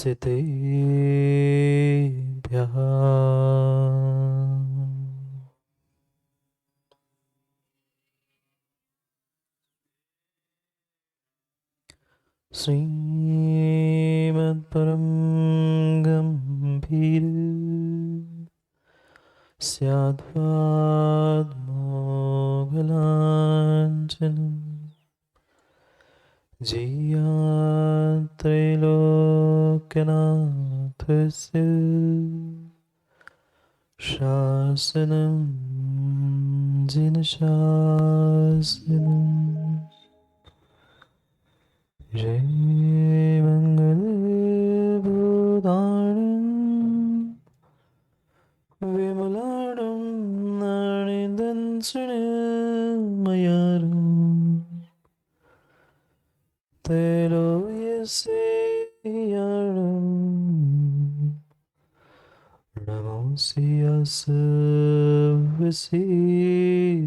सितेभ्यः। श्रीमद्परं गम्भीर स्याद्वाद्मोघलाञ्छनम् जयत्रैलोक्यनाथस्य शासनं जिनशासनम्। जय मङ्गलभूताणं विमलाणं नाणिदंसनमयारं तैलोक्यसेयारणं नमोऽसि यस्य वसिताम्।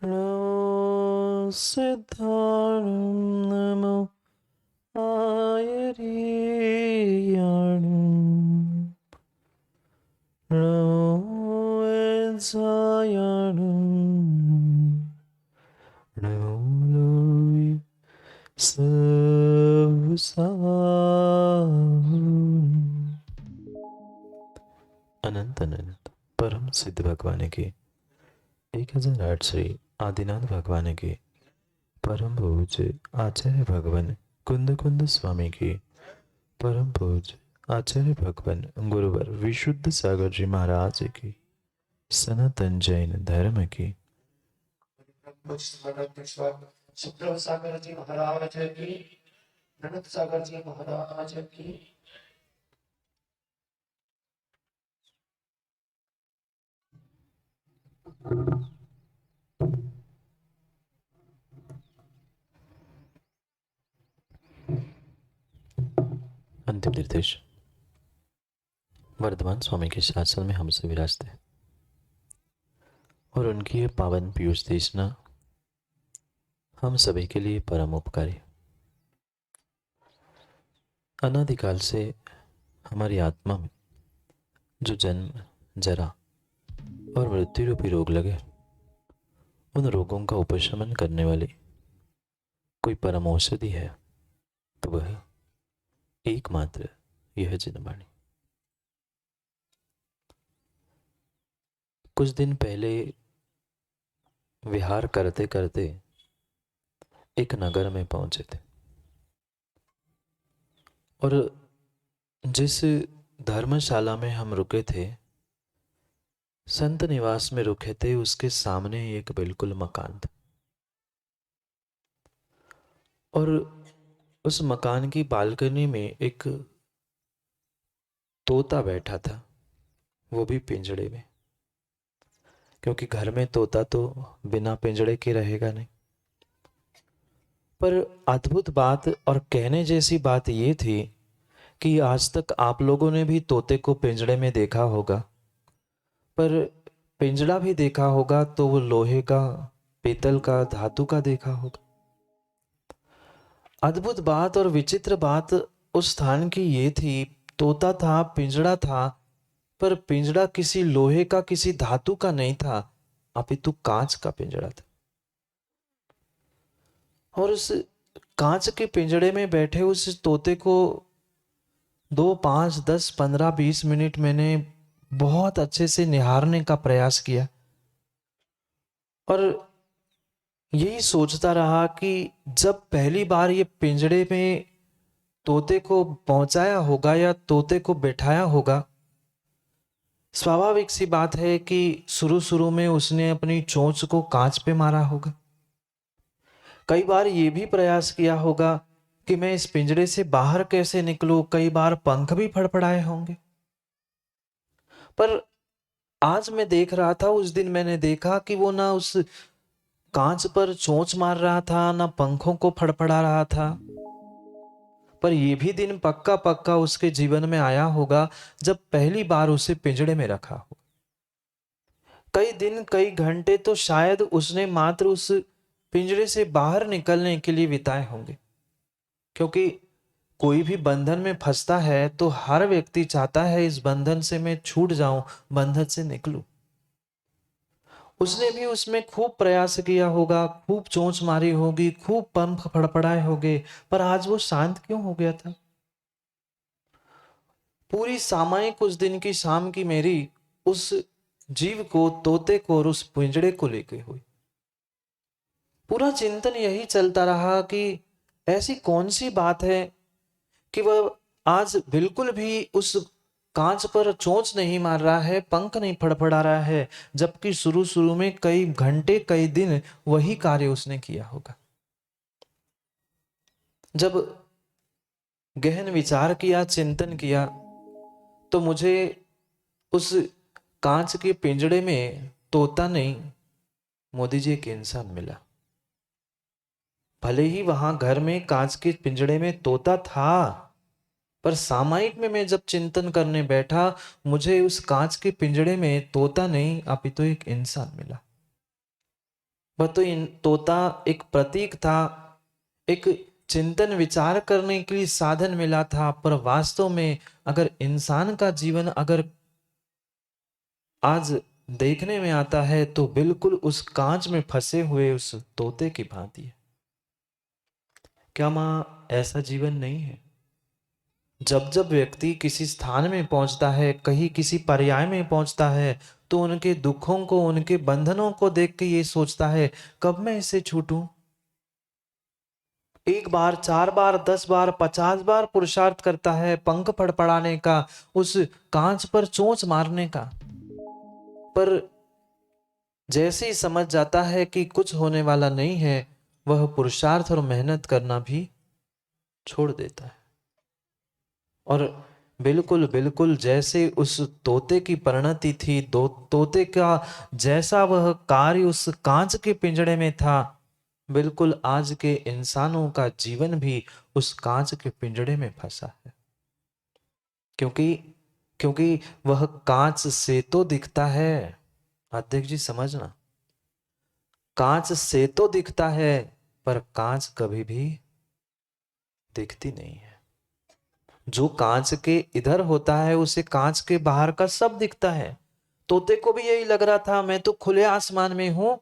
नमो सिद्धाणं नमो आयर्याणं नमो वत्सायाणं नमो लोय अनंत अनंत परम सिद्ध भगवान के 1008 श्री आदिनाथ भगवान के परम पूज्य आचार्य भगवान कुंद कुंद स्वामी की परम पूज्य आचार्य भगवान गुरुवर विशुद्ध सागर जी महाराज की सनातन जैन धर्म की शुक्र सागर जी महाराज की, ननद सागर जी महाराज की। अंतिम निर्देश वर्धमान स्वामी के शासन में हमसे विराजते हैं और उनकी ये पावन पीयूष देशना हम सभी के लिए परम उपकारी। अनादिकाल से हमारी आत्मा में जो जन्म जरा और मृत्यु रूपी रोग लगे, उन रोगों का उपशमन करने वाली कोई परम औषधि है तो वह एकमात्र यह जिनवाणी। कुछ दिन पहले विहार करते करते एक नगर में पहुंचे थे और जिस धर्मशाला में हम रुके थे, संत निवास में रुके थे, उसके सामने एक बिल्कुल मकान था और उस मकान की बालकनी में एक तोता बैठा था, वो भी पिंजड़े में, क्योंकि घर में तोता तो बिना पिंजड़े के रहेगा नहीं। पर अद्भुत बात और कहने जैसी बात ये थी कि आज तक आप लोगों ने भी तोते को पिंजड़े में देखा होगा, पर पिंजड़ा भी देखा होगा तो वो लोहे का, पीतल का, धातु का देखा होगा। अद्भुत बात और विचित्र बात उस स्थान की ये थी, तोता था, पिंजड़ा था, पर पिंजड़ा किसी लोहे का, किसी धातु का नहीं था, अपितु कांच का पिंजड़ा था। और उस कांच के पिंजड़े में बैठे उस तोते को 2, 5, 10, 15, 20 मिनट मैंने बहुत अच्छे से निहारने का प्रयास किया और यही सोचता रहा कि जब पहली बार ये पिंजड़े में तोते को पहुंचाया होगा या तोते को बैठाया होगा, स्वाभाविक सी बात है कि शुरू शुरू में उसने अपनी चोंच को कांच पे मारा होगा। कई बार ये भी प्रयास किया होगा कि मैं इस पिंजरे से बाहर कैसे निकलूं, कई बार पंख भी फड़फड़ाए होंगे। पर आज मैं देख रहा था, उस दिन मैंने देखा कि वो ना उस कांच पर चोंच मार रहा था, ना पंखों को फड़फड़ा रहा था। पर यह भी दिन पक्का पक्का उसके जीवन में आया होगा जब पहली बार उसे पिंजड़े में रखा हो। कई दिन कई घंटे तो शायद उसने मात्र उस पिंजरे से बाहर निकलने के लिए बिताए होंगे, क्योंकि कोई भी बंधन में फंसता है तो हर व्यक्ति चाहता है इस बंधन से मैं छूट जाऊं, बंधन से निकलूं। उसने भी उसमें खूब प्रयास किया होगा, खूब चोंच मारी होगी, खूब पंख फड़फड़ाए होंगे, पर आज वो शांत क्यों हो गया था? पूरी सामयिक उस दिन की शाम की मेरी उस जीव को, तोते को और उस पिंजड़े को लेके हुई। पूरा चिंतन यही चलता रहा कि ऐसी कौन सी बात है कि वह आज बिल्कुल भी उस कांच पर चोंच नहीं मार रहा है, पंख नहीं फड़फड़ा रहा है, जबकि शुरू शुरू में कई घंटे कई दिन वही कार्य उसने किया होगा। जब गहन विचार किया, चिंतन किया, तो मुझे उस कांच के पिंजड़े में तोता नहीं, मोदी जी एक इंसान मिला। भले ही वहां घर में कांच के पिंजड़े में तोता था, पर सामायिक में मैं जब चिंतन करने बैठा, मुझे उस कांच के पिंजड़े में तोता नहीं अपितु एक इंसान मिला। वह तो तोता एक प्रतीक था, एक चिंतन विचार करने के लिए साधन मिला था, पर वास्तव में अगर इंसान का जीवन अगर आज देखने में आता है तो बिल्कुल उस कांच में फंसे हुए उस तोते की भांति है। क्या मां ऐसा जीवन नहीं है? जब जब व्यक्ति किसी स्थान में पहुंचता है, कहीं किसी पर्याय में पहुंचता है, तो उनके दुखों को, उनके बंधनों को देख के ये सोचता है कब मैं इससे छूटूं। एक बार, चार बार, 10 बार, 50 बार पुरुषार्थ करता है पंख फड़फड़ाने का, उस कांच पर चोंच मारने का, पर जैसे ही समझ जाता है कि कुछ होने वाला नहीं है, वह पुरुषार्थ और मेहनत करना भी छोड़ देता है। और बिल्कुल बिल्कुल जैसे उस तोते की परिणति थी, दो तोते का जैसा वह कार्य उस कांच के पिंजड़े में था, बिल्कुल आज के इंसानों का जीवन भी उस कांच के पिंजड़े में फंसा है। क्योंकि क्योंकि वह कांच से तो दिखता है, अध्यक्ष जी समझना, कांच से तो दिखता है, पर कांच कभी भी दिखती नहीं है। जो कांच के इधर होता है उसे कांच के बाहर का सब दिखता है। तोते को भी यही लग रहा था, मैं तो खुले आसमान में हूं,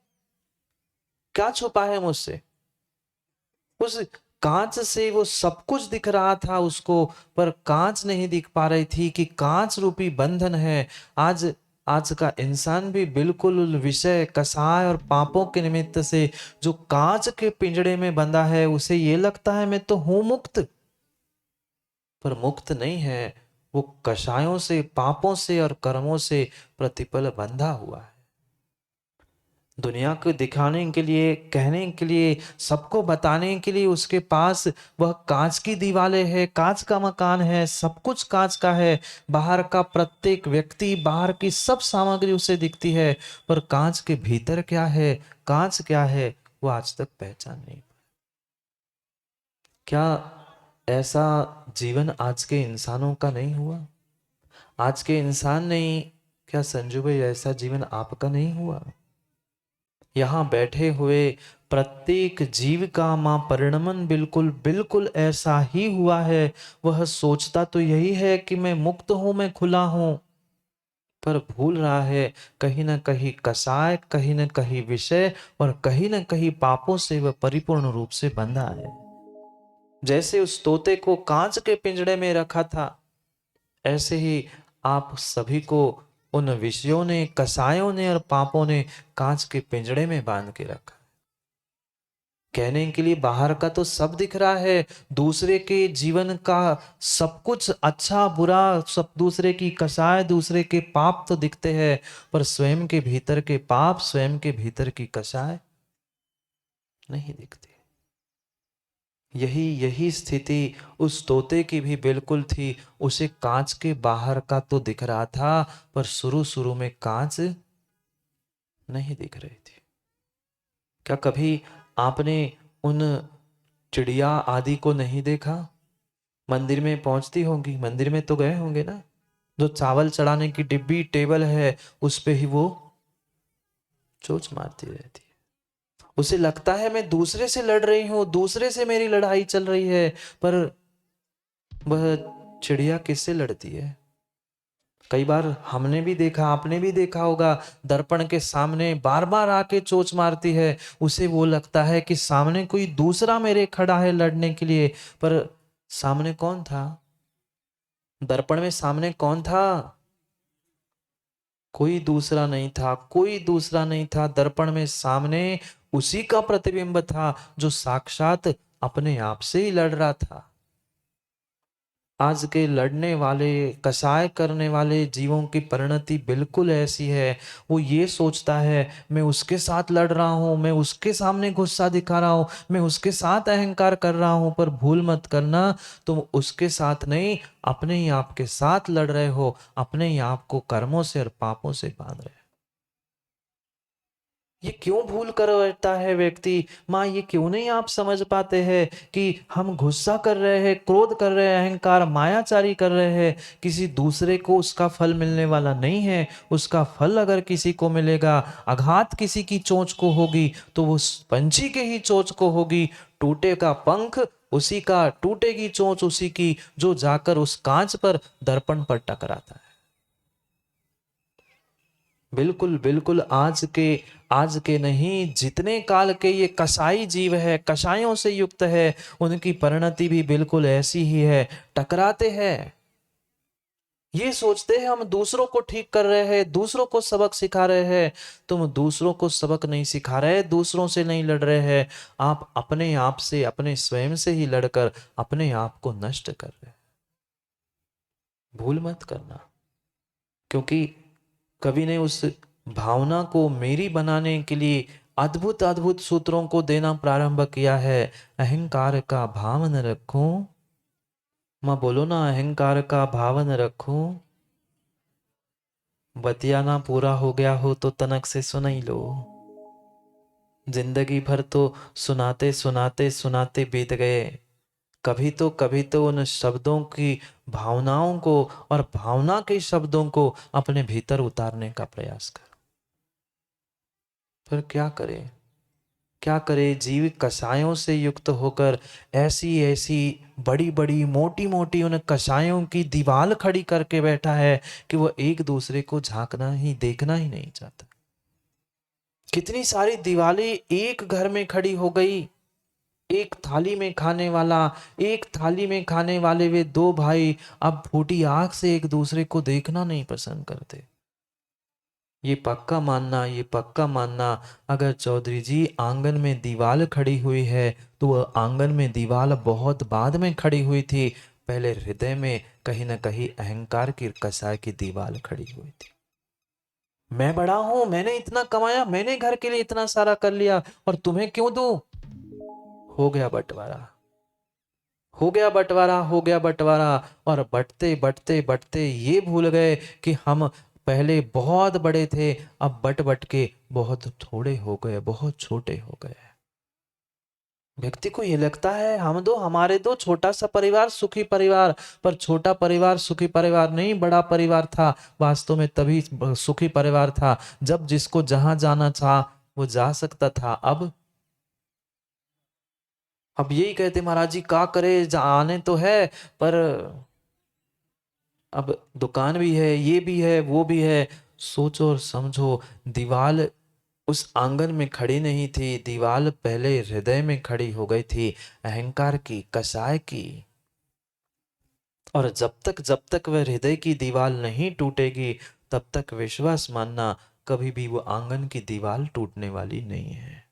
क्या छुपा है मुझसे। उस कांच से वो सब कुछ दिख रहा था उसको, पर कांच नहीं दिख पा रही थी कि कांच रूपी बंधन है। आज आज का इंसान भी बिल्कुल विषय, कसाय और पापों के निमित्त से जो कांच के पिंजड़े में बंधा है, उसे ये लगता है मैं तो हूं मुक्त, पर मुक्त नहीं है। वो कषायों से, पापों से और कर्मों से प्रतिपल बंधा हुआ है। दुनिया को दिखाने के लिए, कहने के लिए, सबको बताने के लिए उसके पास वह कांच की दीवारें है, कांच का मकान है, सब कुछ कांच का है, बाहर का प्रत्येक व्यक्ति, बाहर की सब सामग्री उसे दिखती है, पर कांच के भीतर क्या है, कांच क्या है, वो आज तक पहचान नहीं। क्या ऐसा जीवन आज के इंसानों का नहीं हुआ? आज के इंसान नहीं, क्या संजू भाई ऐसा जीवन आपका नहीं हुआ? यहाँ बैठे हुए प्रत्येक जीव का मां परिणमन बिल्कुल बिल्कुल ऐसा ही हुआ है। वह सोचता तो यही है कि मैं मुक्त हूं, मैं खुला हूं, पर भूल रहा है कहीं ना कहीं कसाय, कहीं ना कहीं विषय और कहीं ना कहीं पापों से वह परिपूर्ण रूप से बंधा है। जैसे उस तोते को कांच के पिंजड़े में रखा था, ऐसे ही आप सभी को उन विषयों ने, कसायों ने और पापों ने कांच के पिंजड़े में बांध के रखा। कहने के लिए बाहर का तो सब दिख रहा है, दूसरे के जीवन का सब कुछ अच्छा बुरा, सब दूसरे की कसाय, दूसरे के पाप तो दिखते हैं, पर स्वयं के भीतर के पाप, स्वयं के भीतर की कसाय नहीं दिखती। यही यही स्थिति उस तोते की भी बिल्कुल थी। उसे कांच के बाहर का तो दिख रहा था, पर शुरू शुरू में कांच नहीं दिख रही थी। क्या कभी आपने उन चिड़िया आदि को नहीं देखा? मंदिर में पहुंचती होंगी, मंदिर में तो गए होंगे ना, जो चावल चढ़ाने की डिब्बी टेबल है उस पे ही वो चोंच मारती रहती है। उसे लगता है मैं दूसरे से लड़ रही हूं, दूसरे से मेरी लड़ाई चल रही है, पर वह चिड़िया किससे लड़ती है? कई बार हमने भी देखा, आपने भी देखा होगा, दर्पण के सामने बार बार आके चोंच मारती है। उसे वो लगता है कि सामने कोई दूसरा मेरे खड़ा है लड़ने के लिए, पर सामने कौन था? दर्पण में सामने कौन था? कोई दूसरा नहीं था, कोई दूसरा नहीं था। दर्पण में सामने उसी का प्रतिबिंब था जो साक्षात अपने आप से ही लड़ रहा था। आज के लड़ने वाले, कसाय करने वाले जीवों की परिणति बिल्कुल ऐसी है। वो ये सोचता है मैं उसके साथ लड़ रहा हूं, मैं उसके सामने गुस्सा दिखा रहा हूं, मैं उसके साथ अहंकार कर रहा हूं, पर भूल मत करना तुम उसके साथ नहीं, अपने ही आप के साथ लड़ रहे हो, अपने ही आप को कर्मों से और पापों से बांध रहे हो। ये क्यों भूल कर बैठता है व्यक्ति? माँ, ये क्यों नहीं आप समझ पाते हैं कि हम गुस्सा कर रहे हैं, क्रोध कर रहे हैं, अहंकार मायाचारी कर रहे हैं, किसी दूसरे को उसका फल मिलने वाला नहीं है। उसका फल अगर किसी को मिलेगा, आघात किसी की चोंच को होगी तो वो पंछी के ही चोंच को होगी। टूटेगा पंख उसी का, टूटेगी चोंच उसी की जो जाकर उस कांच पर, दर्पण पर टकराता है। बिल्कुल बिल्कुल, आज के नहीं, जितने काल के ये कसाई जीव है, कसायों से युक्त है, उनकी परिणति भी बिल्कुल ऐसी ही है। टकराते हैं, ये सोचते हैं हम दूसरों को ठीक कर रहे हैं, दूसरों को सबक सिखा रहे हैं। तुम दूसरों को सबक नहीं सिखा रहे, दूसरों से नहीं लड़ रहे हैं, आप अपने आप से, अपने स्वयं से ही लड़कर अपने आप को नष्ट कर रहे हैं। भूल मत करना, क्योंकि कवि ने उस भावना को मेरी बनाने के लिए अद्भुत अद्भुत सूत्रों को देना प्रारंभ किया है। अहंकार का भाव न रखूं, मां बोलो ना, अहंकार का भाव न रखूं, बतियाना पूरा हो गया हो तो तनक से सुन ही लो। जिंदगी भर तो सुनाते सुनाते सुनाते बीत गए, कभी तो उन शब्दों की भावनाओं को और भावना के शब्दों को अपने भीतर उतारने का प्रयास कर। पर क्या करे, क्या करे? जीव कसायों से युक्त होकर ऐसी ऐसी बड़ी बड़ी मोटी मोटी उन कसायों की दीवार खड़ी करके बैठा है कि वो एक दूसरे को झांकना ही, देखना ही नहीं चाहता। कितनी सारी दीवारें एक घर में खड़ी हो गई। एक थाली में खाने वाला, एक थाली में खाने वाले वे दो भाई अब फूटी आंख से एक दूसरे को देखना नहीं पसंद करते। ये पक्का मानना, ये पक्का मानना, अगर चौधरी जी आंगन में दीवार खड़ी हुई है तो वह आंगन में दीवार बहुत बाद में खड़ी हुई थी। पहले हृदय में कहीं ना कहीं अहंकार की कसाय की दीवार खड़ी हुई थी। मैं बड़ा हूं, मैंने इतना कमाया, मैंने घर के लिए इतना सारा कर लिया, और तुम्हें क्यों दूं? हो गया बंटवारा, हो गया बंटवारा, हो गया बंटवारा। और बंटते बंटते बंटते ये भूल गए कि हम पहले बहुत बड़े थे, अब बट बट के बहुत थोड़े हो गए, बहुत छोटे हो गए। व्यक्ति को ये लगता है हम दो, हमारे दो, छोटा सा परिवार सुखी परिवार, पर छोटा परिवार सुखी परिवार नहीं, बड़ा परिवार था। वास्तव में तभी सुखी परिवार था जब जिसको जहां जाना था वो जा सकता था। अब यही कहते महाराज जी, का करे, आने तो है, पर अब दुकान भी है, ये भी है, वो भी है। सोचो और समझो, दीवाल उस आंगन में खड़ी नहीं थी, दीवाल पहले हृदय में खड़ी हो गई थी, अहंकार की, कसाय की। और जब तक वह हृदय की दीवार नहीं टूटेगी, तब तक विश्वास मानना, कभी भी वो आंगन की दीवार टूटने वाली नहीं है।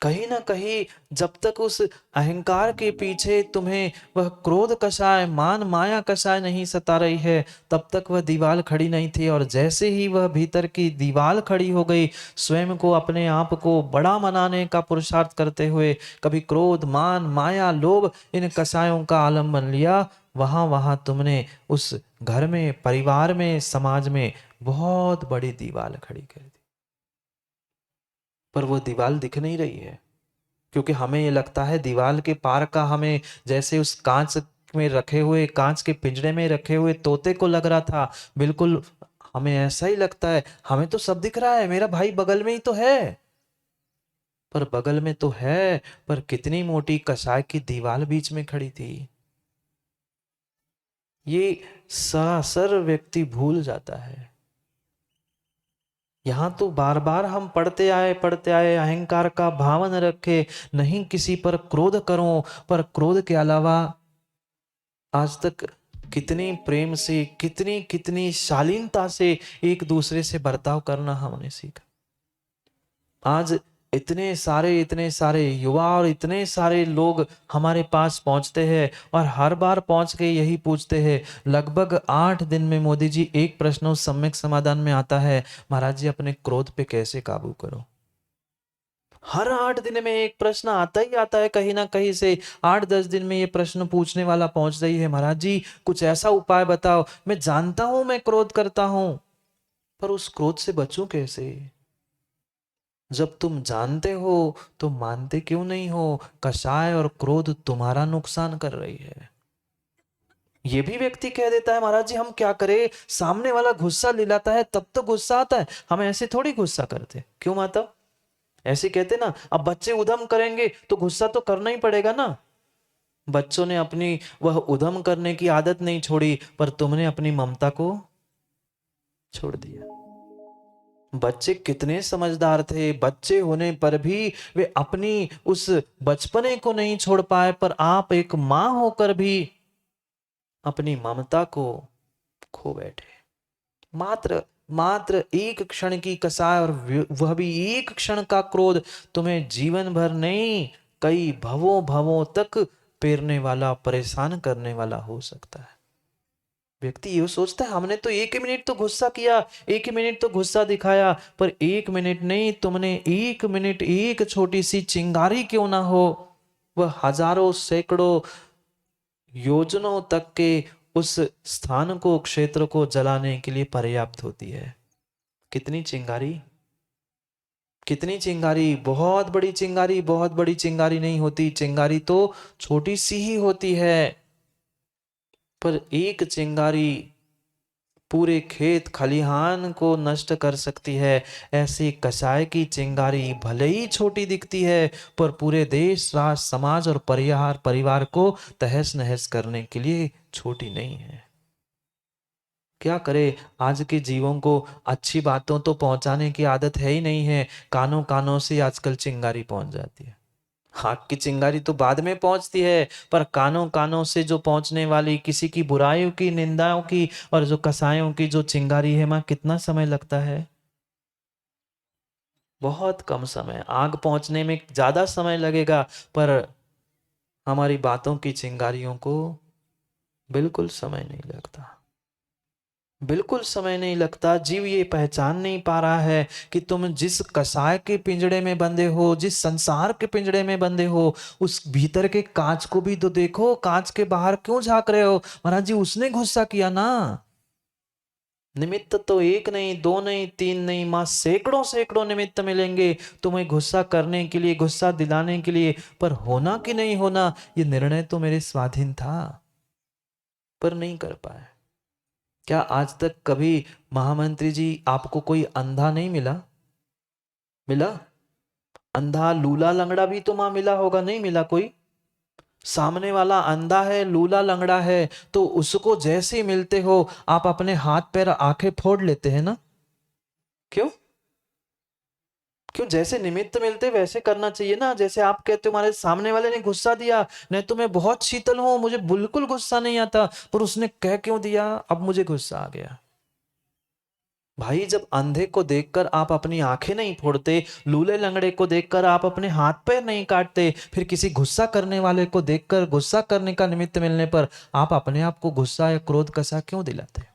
कहीं ना कहीं जब तक उस अहंकार के पीछे तुम्हें वह क्रोध कषाय, मान माया कषाय नहीं सता रही है, तब तक वह दीवार खड़ी नहीं थी। और जैसे ही वह भीतर की दीवार खड़ी हो गई, स्वयं को, अपने आप को बड़ा मनाने का पुरुषार्थ करते हुए, कभी क्रोध, मान, माया, लोभ, इन कषायों का आलम्बन लिया, वहां वहां तुमने उस घर में, परिवार में, समाज में बहुत बड़ी दीवार खड़ी कर दी। पर वो दीवार दिख नहीं रही है, क्योंकि हमें ये लगता है दीवार के पार का, हमें जैसे उस कांच में रखे हुए, कांच के पिंजरे में रखे हुए तोते को लग रहा था। बिल्कुल हमें ऐसा ही लगता है, हमें तो सब दिख रहा है, मेरा भाई बगल में ही तो है। पर बगल में तो है, पर कितनी मोटी कसाय की दीवार बीच में खड़ी थी, ये सरासर व्यक्ति भूल जाता है। यहां तो बार बार हम पढ़ते आए, अहंकार का भाव न रखे, नहीं किसी पर क्रोध करो, पर क्रोध के अलावा आज तक कितनी प्रेम से, कितनी कितनी शालीनता से एक दूसरे से बर्ताव करना हमने सीखा। आज इतने सारे युवा और इतने सारे लोग हमारे पास पहुंचते हैं और हर बार पहुंच के यही पूछते हैं। लगभग 8 दिन में मोदी जी एक प्रश्न सम्यक समाधान में आता है, महाराज जी अपने क्रोध पे कैसे काबू करो। हर 8 दिन में एक प्रश्न आता ही आता है, कहीं ना कहीं से 8-10 दिन में ये प्रश्न पूछने वाला पहुंच रही है, महाराज जी कुछ ऐसा उपाय बताओ, मैं जानता हूं मैं क्रोध करता हूं, पर उस क्रोध से बचूं कैसे। जब तुम जानते हो तो मानते क्यों नहीं हो, कषाय और क्रोध तुम्हारा नुकसान कर रही है। ये भी व्यक्ति कह देता है, महाराज जी हम क्या करें, सामने वाला गुस्सा दिलाता है तब तो गुस्सा आता है, हम ऐसे थोड़ी गुस्सा करते। क्यों माता, ऐसे कहते ना, अब बच्चे उधम करेंगे तो गुस्सा तो करना ही पड़ेगा ना। बच्चों ने अपनी वह उधम करने की आदत नहीं छोड़ी, पर तुमने अपनी ममता को छोड़ दिया। बच्चे कितने समझदार थे, बच्चे होने पर भी वे अपनी उस बचपने को नहीं छोड़ पाए, पर आप एक मां होकर भी अपनी ममता को खो बैठे। मात्र मात्र एक क्षण की कसाय और वह भी एक क्षण का क्रोध तुम्हें जीवन भर नहीं, कई भवों भवों तक पेरने वाला, परेशान करने वाला हो सकता है। व्यक्ति ये सोचता है हमने तो 1 मिनट तो गुस्सा किया, 1 मिनट तो गुस्सा दिखाया, पर 1 मिनट नहीं, तुमने 1 मिनट एक छोटी सी चिंगारी क्यों ना हो, वह हजारों सैकड़ों योजनों तक के उस स्थान को, क्षेत्र को जलाने के लिए पर्याप्त होती है। कितनी चिंगारी, कितनी चिंगारी, बहुत बड़ी चिंगारी, बहुत बड़ी चिंगारी नहीं होती, चिंगारी तो छोटी सी ही होती है, पर एक चिंगारी पूरे खेत खलिहान को नष्ट कर सकती है। ऐसी कसाय की चिंगारी भले ही छोटी दिखती है, पर पूरे देश, राष्ट्र, समाज और परिवार को तहस नहस करने के लिए छोटी नहीं है। क्या करे, आज के जीवों को अच्छी बातों तो पहुंचाने की आदत है ही नहीं है, कानों कानों से आजकल चिंगारी पहुंच जाती है। आग की चिंगारी तो बाद में पहुंचती है, पर कानों कानों से जो पहुंचने वाली किसी की बुराइयों की, निंदाओं की और जो कसायों की जो चिंगारी है, मां कितना समय लगता है, बहुत कम समय। आग पहुंचने में ज्यादा समय लगेगा, पर हमारी बातों की चिंगारियों को बिल्कुल समय नहीं लगता, बिल्कुल समय नहीं लगता। जीव ये पहचान नहीं पा रहा है कि तुम जिस कसाय के पिंजड़े में बंधे हो, जिस संसार के पिंजड़े में बंधे हो, उस भीतर के कांच को भी तो देखो, कांच के बाहर क्यों झांक रहे हो। महाराज जी उसने गुस्सा किया ना, निमित्त तो एक नहीं, दो नहीं, तीन नहीं, मां सैकड़ों सैकड़ों निमित्त मिलेंगे तुम्हें गुस्सा करने के लिए, गुस्सा दिलाने के लिए, पर होना कि नहीं होना ये निर्णय तो मेरे स्वाधीन था, पर नहीं कर पाए। क्या आज तक कभी महामंत्री जी आपको कोई अंधा नहीं मिला, मिला? अंधा लूला लंगड़ा भी तो मां मिला होगा, नहीं मिला कोई? सामने वाला अंधा है, लूला लंगड़ा है, तो उसको जैसे मिलते हो आप अपने हाथ पैर आंखें फोड़ लेते हैं ना। क्यों? क्यों? जैसे निमित्त मिलते वैसे करना चाहिए ना। जैसे आप कहते हो हमारे सामने वाले ने गुस्सा दिया, नहीं तो मैं बहुत शीतल हूं, मुझे बिल्कुल गुस्सा नहीं आता, पर उसने कह क्यों दिया, अब मुझे गुस्सा आ गया। भाई जब अंधे को देखकर आप अपनी आंखें नहीं फोड़ते, लूले लंगड़े को देखकर आप अपने हाथ पैर नहीं काटते, फिर किसी गुस्सा करने वाले को देखकर गुस्सा करने का निमित्त मिलने पर आप अपने आप को गुस्सा या क्रोध कसा क्यों दिलाते?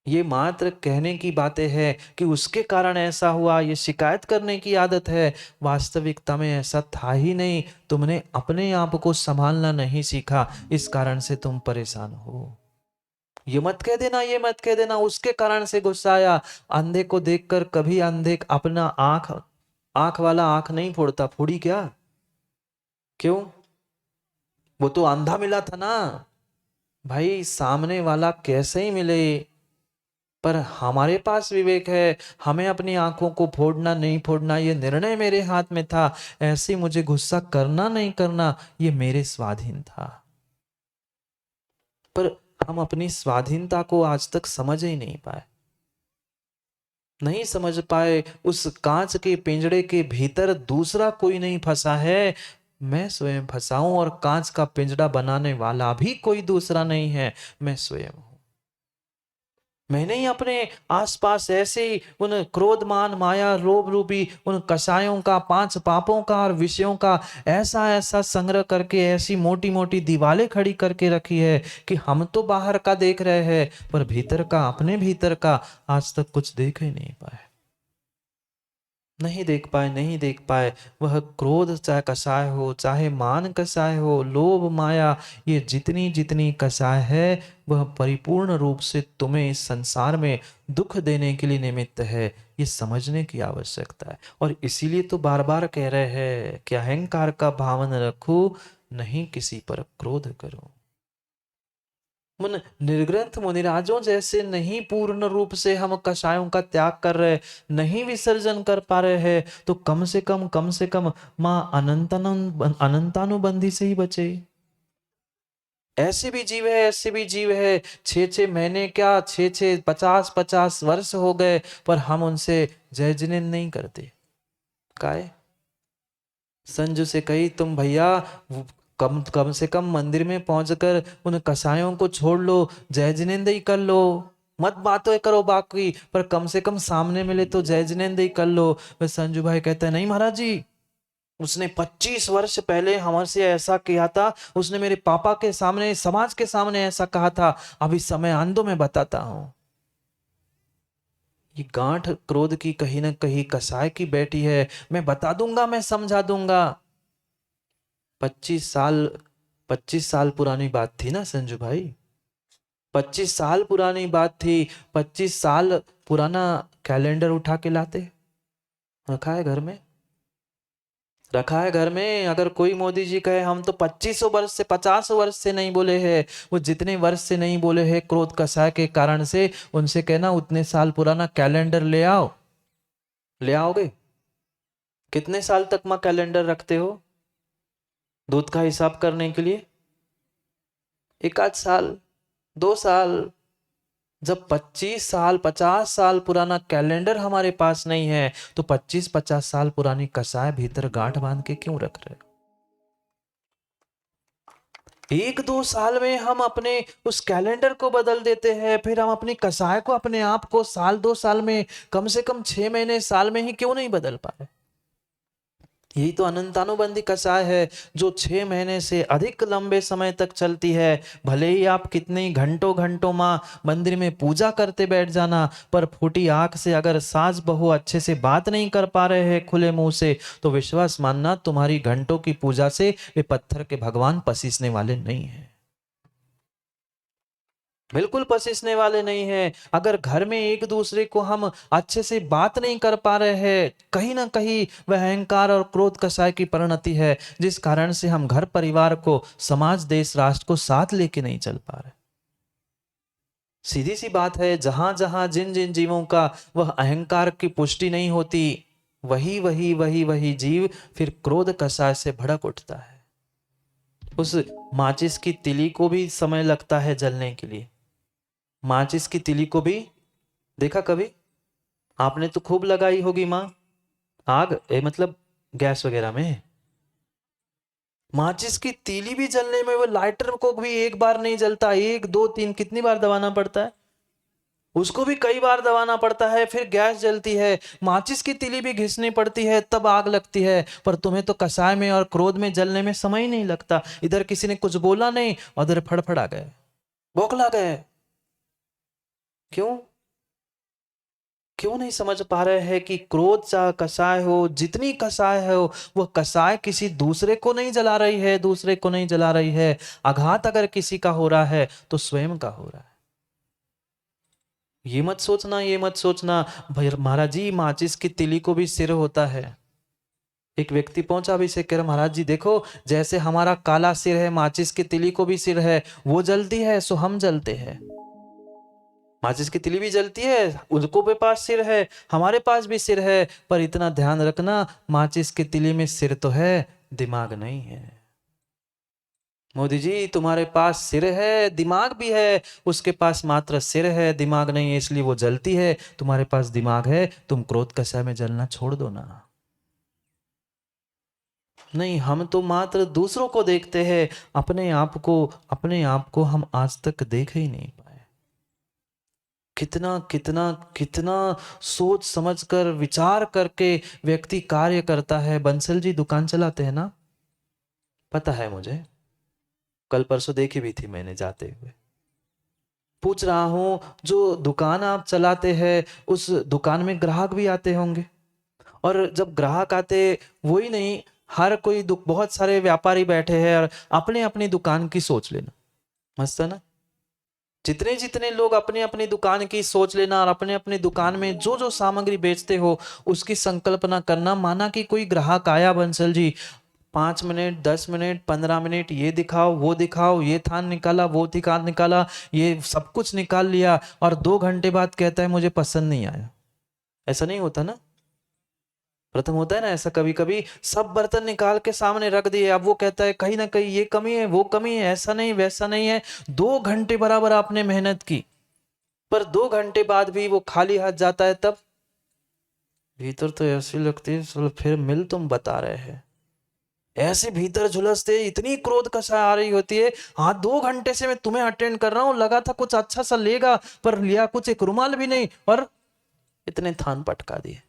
ये मात्र कहने की बातें हैं कि उसके कारण ऐसा हुआ, ये शिकायत करने की आदत है। वास्तविकता में ऐसा था ही नहीं, तुमने अपने आप को संभालना नहीं सीखा, इस कारण से तुम परेशान हो। ये मत कह देना, ये मत कह देना उसके कारण से गुस्सा आया। अंधे को देखकर कभी अंधे अपना आंख आंख वाला आंख नहीं फोड़ता, फोड़ी क्या? क्यों? वो तो अंधा मिला था ना। भाई सामने वाला कैसे ही मिले, पर हमारे पास विवेक है, हमें अपनी आंखों को फोड़ना नहीं फोड़ना ये निर्णय मेरे हाथ में था, ऐसे मुझे गुस्सा करना नहीं करना ये मेरे स्वाधीन था। पर हम अपनी स्वाधीनता को आज तक समझ ही नहीं पाए, नहीं समझ पाए। उस कांच के पिंजड़े के भीतर दूसरा कोई नहीं फंसा है, मैं स्वयं फंसा हूं, और कांच का पिंजड़ा बनाने वाला भी कोई दूसरा नहीं है, मैं स्वयं हूं। मैंने ही अपने आसपास ऐसे ही उन क्रोध मान माया लोभ रूपी उन कषायों का, पांच पापों का और विषयों का ऐसा ऐसा संग्रह करके ऐसी मोटी मोटी दीवारें खड़ी करके रखी है कि हम तो बाहर का देख रहे हैं, पर भीतर का, अपने भीतर का आज तक कुछ देख ही नहीं पाए, नहीं देख पाए, नहीं देख पाए। वह क्रोध चाहे कषाय हो, चाहे मान कषाय हो, लोभ माया, ये जितनी जितनी कषाय है वह परिपूर्ण रूप से तुम्हें इस संसार में दुख देने के लिए निमित्त है, ये समझने की आवश्यकता है। और इसीलिए तो बार बार कह रहे हैं कि अहंकार का भाव न रखो, नहीं किसी पर क्रोध करो। उन निर्ग्रंथ मुनिराजों जैसे नहीं पूर्ण रूप से हम कषायों का त्याग कर रहे, नहीं विसर्जन कर पा रहे हैं, तो कम से कम मां अनंतानुबंधी से ही बचे। ऐसे भी जीव है, ऐसे भी जीव है, 6 6 महीने क्या, 6 6 50 50 वर्ष हो गए, पर हम उनसे जय जिनेंद्र नहीं करते। काय संजू से कही, तुम भैया कम कम से कम मंदिर में पहुंचकर उन कसायों को छोड़ लो, जय जिनेंद्र ही कर लो, मत बातें करो बाकी, पर कम से कम सामने मिले तो जय जिनेंद्र ही कर लो। वह संजू भाई कहते हैं, नहीं महाराज जी, उसने 25 वर्ष पहले हमसे ऐसा किया था, उसने मेरे पापा के सामने, समाज के सामने ऐसा कहा था, अभी समय आन दो, मैं बताता हूं। ये गांठ क्रोध की कहीं ना कहीं कसाय की बैठी है, मैं बता दूंगा, मैं समझा दूंगा। 25 साल, 25 साल पुरानी बात थी ना संजू भाई, 25 साल पुरानी बात थी। 25 साल पुराना कैलेंडर उठा के लाते, रखा है घर में, रखा है घर में। अगर कोई मोदी जी कहे हम तो 2500 वर्ष से, 50 वर्ष से नहीं बोले हैं, वो जितने वर्ष से नहीं बोले हैं क्रोध कसाय के कारण से, उनसे कहना उतने साल पुराना कैलेंडर ले आओ। ले आओगे? कितने साल तक मां कैलेंडर रखते हो दूध का हिसाब करने के लिए? 1 आध साल, 2 साल। जब 25 साल, 50 साल पुराना कैलेंडर हमारे पास नहीं है, तो 25 50 साल पुरानी कसाय भीतर गांठ बांध के क्यों रख रहे? 1 2 साल में हम अपने उस कैलेंडर को बदल देते हैं, फिर हम अपनी कसाय को, अपने आप को साल 2 साल में, कम से कम 6 महीने, साल में ही क्यों नहीं बदल पाए? यही तो अनंतानुबंधी कषाय है, जो 6 महीने से अधिक लंबे समय तक चलती है। भले ही आप कितने घंटों घंटों माँ मंदिर में पूजा करते बैठ जाना, पर फूटी आंख से अगर सास बहू अच्छे से बात नहीं कर पा रहे हैं खुले मुंह से, तो विश्वास मानना तुम्हारी घंटों की पूजा से वे पत्थर के भगवान पसीसने वाले नहीं है, बिल्कुल पसीसने वाले नहीं है। अगर घर में एक दूसरे को हम अच्छे से बात नहीं कर पा रहे हैं, कहीं ना कहीं वह अहंकार और क्रोध कषाय की परिणति है, जिस कारण से हम घर परिवार को, समाज देश राष्ट्र को साथ लेके नहीं चल पा रहे। सीधी सी बात है, जहां जहां जिन जिन जीवों का वह अहंकार की पुष्टि नहीं होती, वही वही वही वही जीव फिर क्रोध कषाय से भड़क उठता है। उस माचिस की तिली को भी समय लगता है जलने के लिए। माचिस की तिली को भी देखा कभी? आपने तो खूब लगाई होगी माँ आग, मतलब गैस वगैरह में। माचिस की तीली भी जलने में, वो लाइटर को भी एक बार नहीं जलता, 1 2 3 कितनी बार दबाना पड़ता है, उसको भी कई बार दबाना पड़ता है, फिर गैस जलती है। माचिस की तीली भी घिसनी पड़ती है, तब आग लगती है। पर तुम्हें तो कसाय में और क्रोध में जलने में समय ही नहीं लगता। इधर किसी ने कुछ बोला नहीं, उधर फड़फड़ा गए, बौखला गए। क्यों? क्यों नहीं समझ पा रहे हैं कि क्रोध चाहे कसाय हो, जितनी कसाय हो, वह कसाय किसी दूसरे को नहीं जला रही है, दूसरे को नहीं जला रही है। आघात अगर किसी का हो रहा है तो स्वयं का हो रहा है। ये मत सोचना, ये मत सोचना भाई महाराज जी माचिस की तिली को भी सिर होता है। एक व्यक्ति पहुंचा भी से कह रहा, महाराज जी देखो, जैसे हमारा काला सिर है, माचिस की तिली को भी सिर है, वो जलती है सो हम जलते हैं। माचिस की तिली भी जलती है, उनको भी पास सिर है, हमारे पास भी सिर है, पर इतना ध्यान रखना, माचिस की तिली में सिर तो है, दिमाग नहीं है। मोदी जी, तुम्हारे पास सिर है, दिमाग भी है, उसके पास मात्र सिर है, दिमाग नहीं है, इसलिए वो जलती है। तुम्हारे पास दिमाग है, तुम क्रोध कषाय में जलना छोड़ दो ना। नहीं, हम तो मात्र दूसरों को देखते हैं, अपने आप को हम आज तक देख ही नहीं पाए। कितना कितना कितना सोच समझकर विचार करके व्यक्ति कार्य करता है। बंसल जी दुकान चलाते हैं ना, पता है मुझे, कल परसों देखी भी थी मैंने जाते हुए। पूछ रहा हूं, जो दुकान आप चलाते हैं उस दुकान में ग्राहक भी आते होंगे, और जब ग्राहक आते, वही नहीं, हर कोई बहुत सारे व्यापारी बैठे हैं और अपने अपनी दुकान की सोच लेना, मस्त है ना। जितने जितने लोग अपने अपनी दुकान की सोच लेना और अपने अपनी दुकान में जो जो सामग्री बेचते हो उसकी संकल्पना करना। माना कि कोई ग्राहक आया Bansal ji, 5 minute 10 minute 15 minute ये दिखाओ वो दिखाओ, ये थान निकाला वो थान निकाला, ये सब कुछ निकाल लिया, और 2 घंटे बाद कहता है मुझे पसंद नहीं आया। ऐसा नहीं होता ना, प्रथम होता है ना ऐसा, कभी कभी सब बर्तन निकाल के सामने रख दिए, अब वो कहता है कहीं ना कहीं ये कमी है वो कमी है, ऐसा नहीं वैसा नहीं है। 2 घंटे बराबर आपने मेहनत की, पर 2 घंटे बाद भी वो खाली हाथ जाता है, तब भीतर तो ऐसी लगती है चलो फिर मिल तुम बता रहे हैं, ऐसे भीतर झुलसते, इतनी क्रोध कषाय आ रही होती है। हाँ, 2 घंटे से मैं तुम्हें अटेंड कर रहा हूं, लगा था कुछ अच्छा सा लेगा, पर लिया कुछ एक रुमाल भी नहीं, और इतने थान पटका दिए।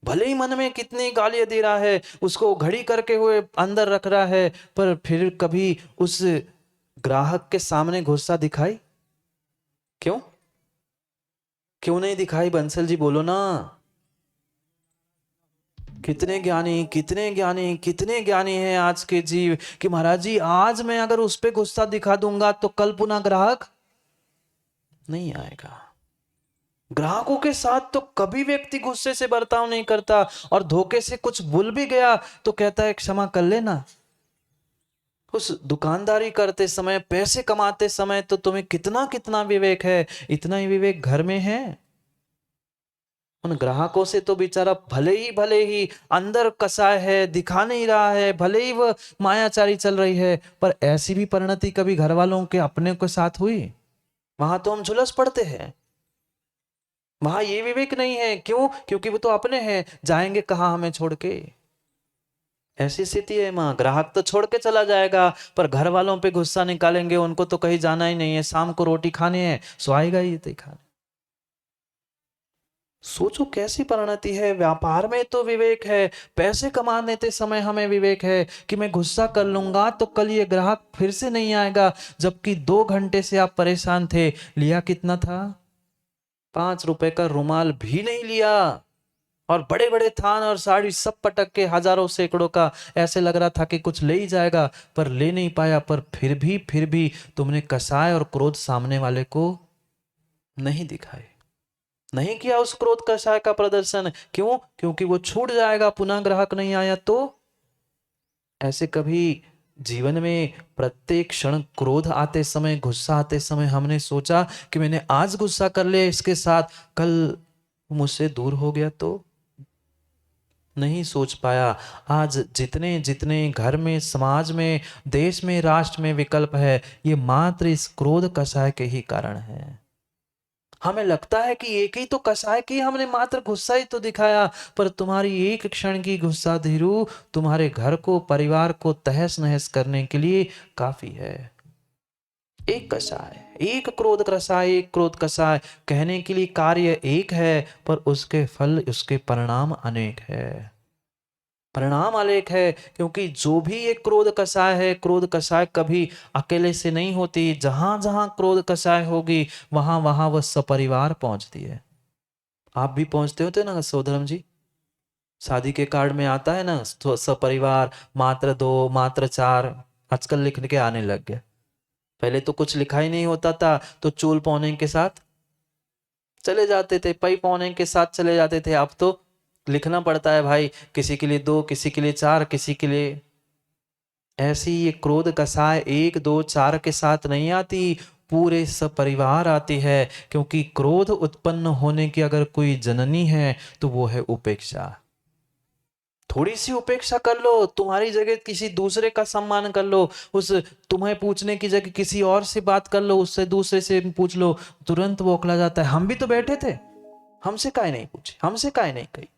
भले ही मन में कितनी गालियां दे रहा है, उसको घड़ी करके हुए अंदर रख रहा है, पर फिर कभी उस ग्राहक के सामने गुस्सा दिखाई? क्यों क्यों नहीं दिखाई बंसल जी, बोलो ना। कितने ज्ञानी कितने ज्ञानी कितने ज्ञानी हैं आज के जीव, कि महाराज जी आज मैं अगर उस पे गुस्सा दिखा दूंगा तो कल पुनः ग्राहक नहीं आएगा। ग्राहकों के साथ तो कभी व्यक्ति गुस्से से बर्ताव नहीं करता, और धोखे से कुछ भूल भी गया तो कहता है क्षमा कर लेना। उस दुकानदारी करते समय, पैसे कमाते समय तो तुम्हें कितना कितना विवेक है, इतना ही विवेक घर में है। उन ग्राहकों से तो बेचारा भले ही अंदर कसाय है, दिखा नहीं रहा है, भले ही वह मायाचारी चल रही है, पर ऐसी भी परिणति कभी घर वालों के अपने के साथ हुई? वहां तो हम झुलस पड़ते हैं, वहां ये विवेक नहीं है। क्यों? क्योंकि वो तो अपने हैं, जाएंगे कहां हमें छोड़ के। ऐसी स्थिति है मां, ग्राहक तो छोड़ के चला जाएगा, पर घर वालों पे गुस्सा निकालेंगे, उनको तो कहीं जाना ही नहीं है, शाम को रोटी खाने है, सो आएगा ही तो खाने। सोचो कैसी परिणति है। व्यापार में तो विवेक है, पैसे कमाने के समय हमें विवेक है कि मैं गुस्सा कर लूंगा तो कल ये ग्राहक फिर से नहीं आएगा, जबकि 2 घंटे से आप परेशान थे, लिया कितना था? 5 रुपए का रुमाल भी नहीं लिया, और बड़े बड़े थान और साड़ी सब पटक के हजारों सैकड़ों का, ऐसे लग रहा था कि कुछ ले ही जाएगा, पर ले नहीं पाया। पर फिर भी तुमने कसाय और क्रोध सामने वाले को नहीं दिखाए, नहीं किया उस क्रोध कषाय का प्रदर्शन। क्यों? क्योंकि वो छूट जाएगा, पुनः ग्राहक नहीं आया तो। ऐसे कभी जीवन में प्रत्येक क्षण क्रोध आते समय, गुस्सा आते समय हमने सोचा कि मैंने आज गुस्सा कर लिया इसके साथ, कल मुझसे दूर हो गया तो? नहीं सोच पाया। आज जितने जितने घर में, समाज में, देश में, राष्ट्र में विकल्प है, ये मात्र इस क्रोध कषाय के ही कारण है। हमें लगता है कि एक ही तो कसाय की हमने मात्र गुस्सा ही तो दिखाया, पर तुम्हारी एक क्षण की गुस्सा धीरू तुम्हारे घर को, परिवार को तहस नहस करने के लिए काफी है। एक कसाय, एक क्रोध कसाय, एक क्रोध कसाय कहने के लिए कार्य एक है, पर उसके फल, उसके परिणाम अनेक है, परिणाम अनेक है। क्योंकि जो भी एक क्रोध कषाय है, क्रोध कषाय कभी अकेले से नहीं होती। जहां जहां क्रोध कषाय होगी वहां वहां वह सपरिवार पहुंचती है। आप भी पहुंचते होते ना सोधरम जी, शादी के कार्ड में आता है ना सपरिवार, मात्र 2 मात्र 4, आजकल लिखने के आने लग गया। पहले तो कुछ लिखा ही नहीं होता था, तो चूल पौने के साथ चले जाते थे, पई पौने के साथ चले जाते थे। अब तो लिखना पड़ता है भाई, किसी के लिए 2, किसी के लिए 4, किसी के लिए। ऐसी ये क्रोध कषाय 1 2 4 के साथ नहीं आती, पूरे सपरिवार आती है, क्योंकि क्रोध उत्पन्न होने की अगर कोई जननी है तो वो है उपेक्षा। थोड़ी सी उपेक्षा कर लो, तुम्हारी जगह किसी दूसरे का सम्मान कर लो, उस तुम्हें पूछने की जगह किसी और से बात कर लो, उससे दूसरे से पूछ लो, तुरंत वो उकला जाता है, हम भी तो बैठे थे, हमसे काहे नहीं पूछे, हमसे काहे नहीं कही।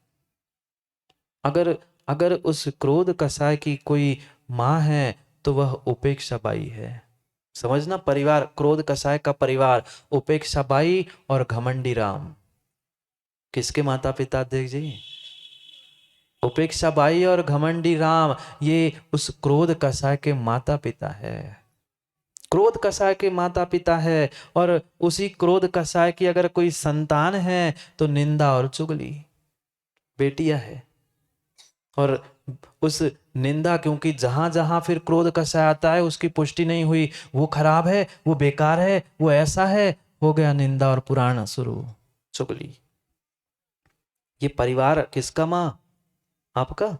अगर अगर उस क्रोध कसाय की कोई माँ है तो वह उपेक्षा बाई है। समझना, परिवार, क्रोध कसाय का परिवार उपेक्षा बाई और घमंडी राम किसके माता पिता देख जी? उपेक्षा बाई और घमंडी राम, ये उस क्रोध कसाय के माता पिता है। क्रोध कसाय के माता पिता है, और उसी क्रोध कसाय की अगर कोई संतान है तो निंदा और चुगली बेटियां है। और उस निंदा, क्योंकि जहां जहां फिर क्रोध कसाय आता है उसकी पुष्टि नहीं हुई, वो खराब है, वो बेकार है, वो ऐसा है, हो गया निंदा और पुराण शुरू, चुगली। ये परिवार किसका मां? आपका।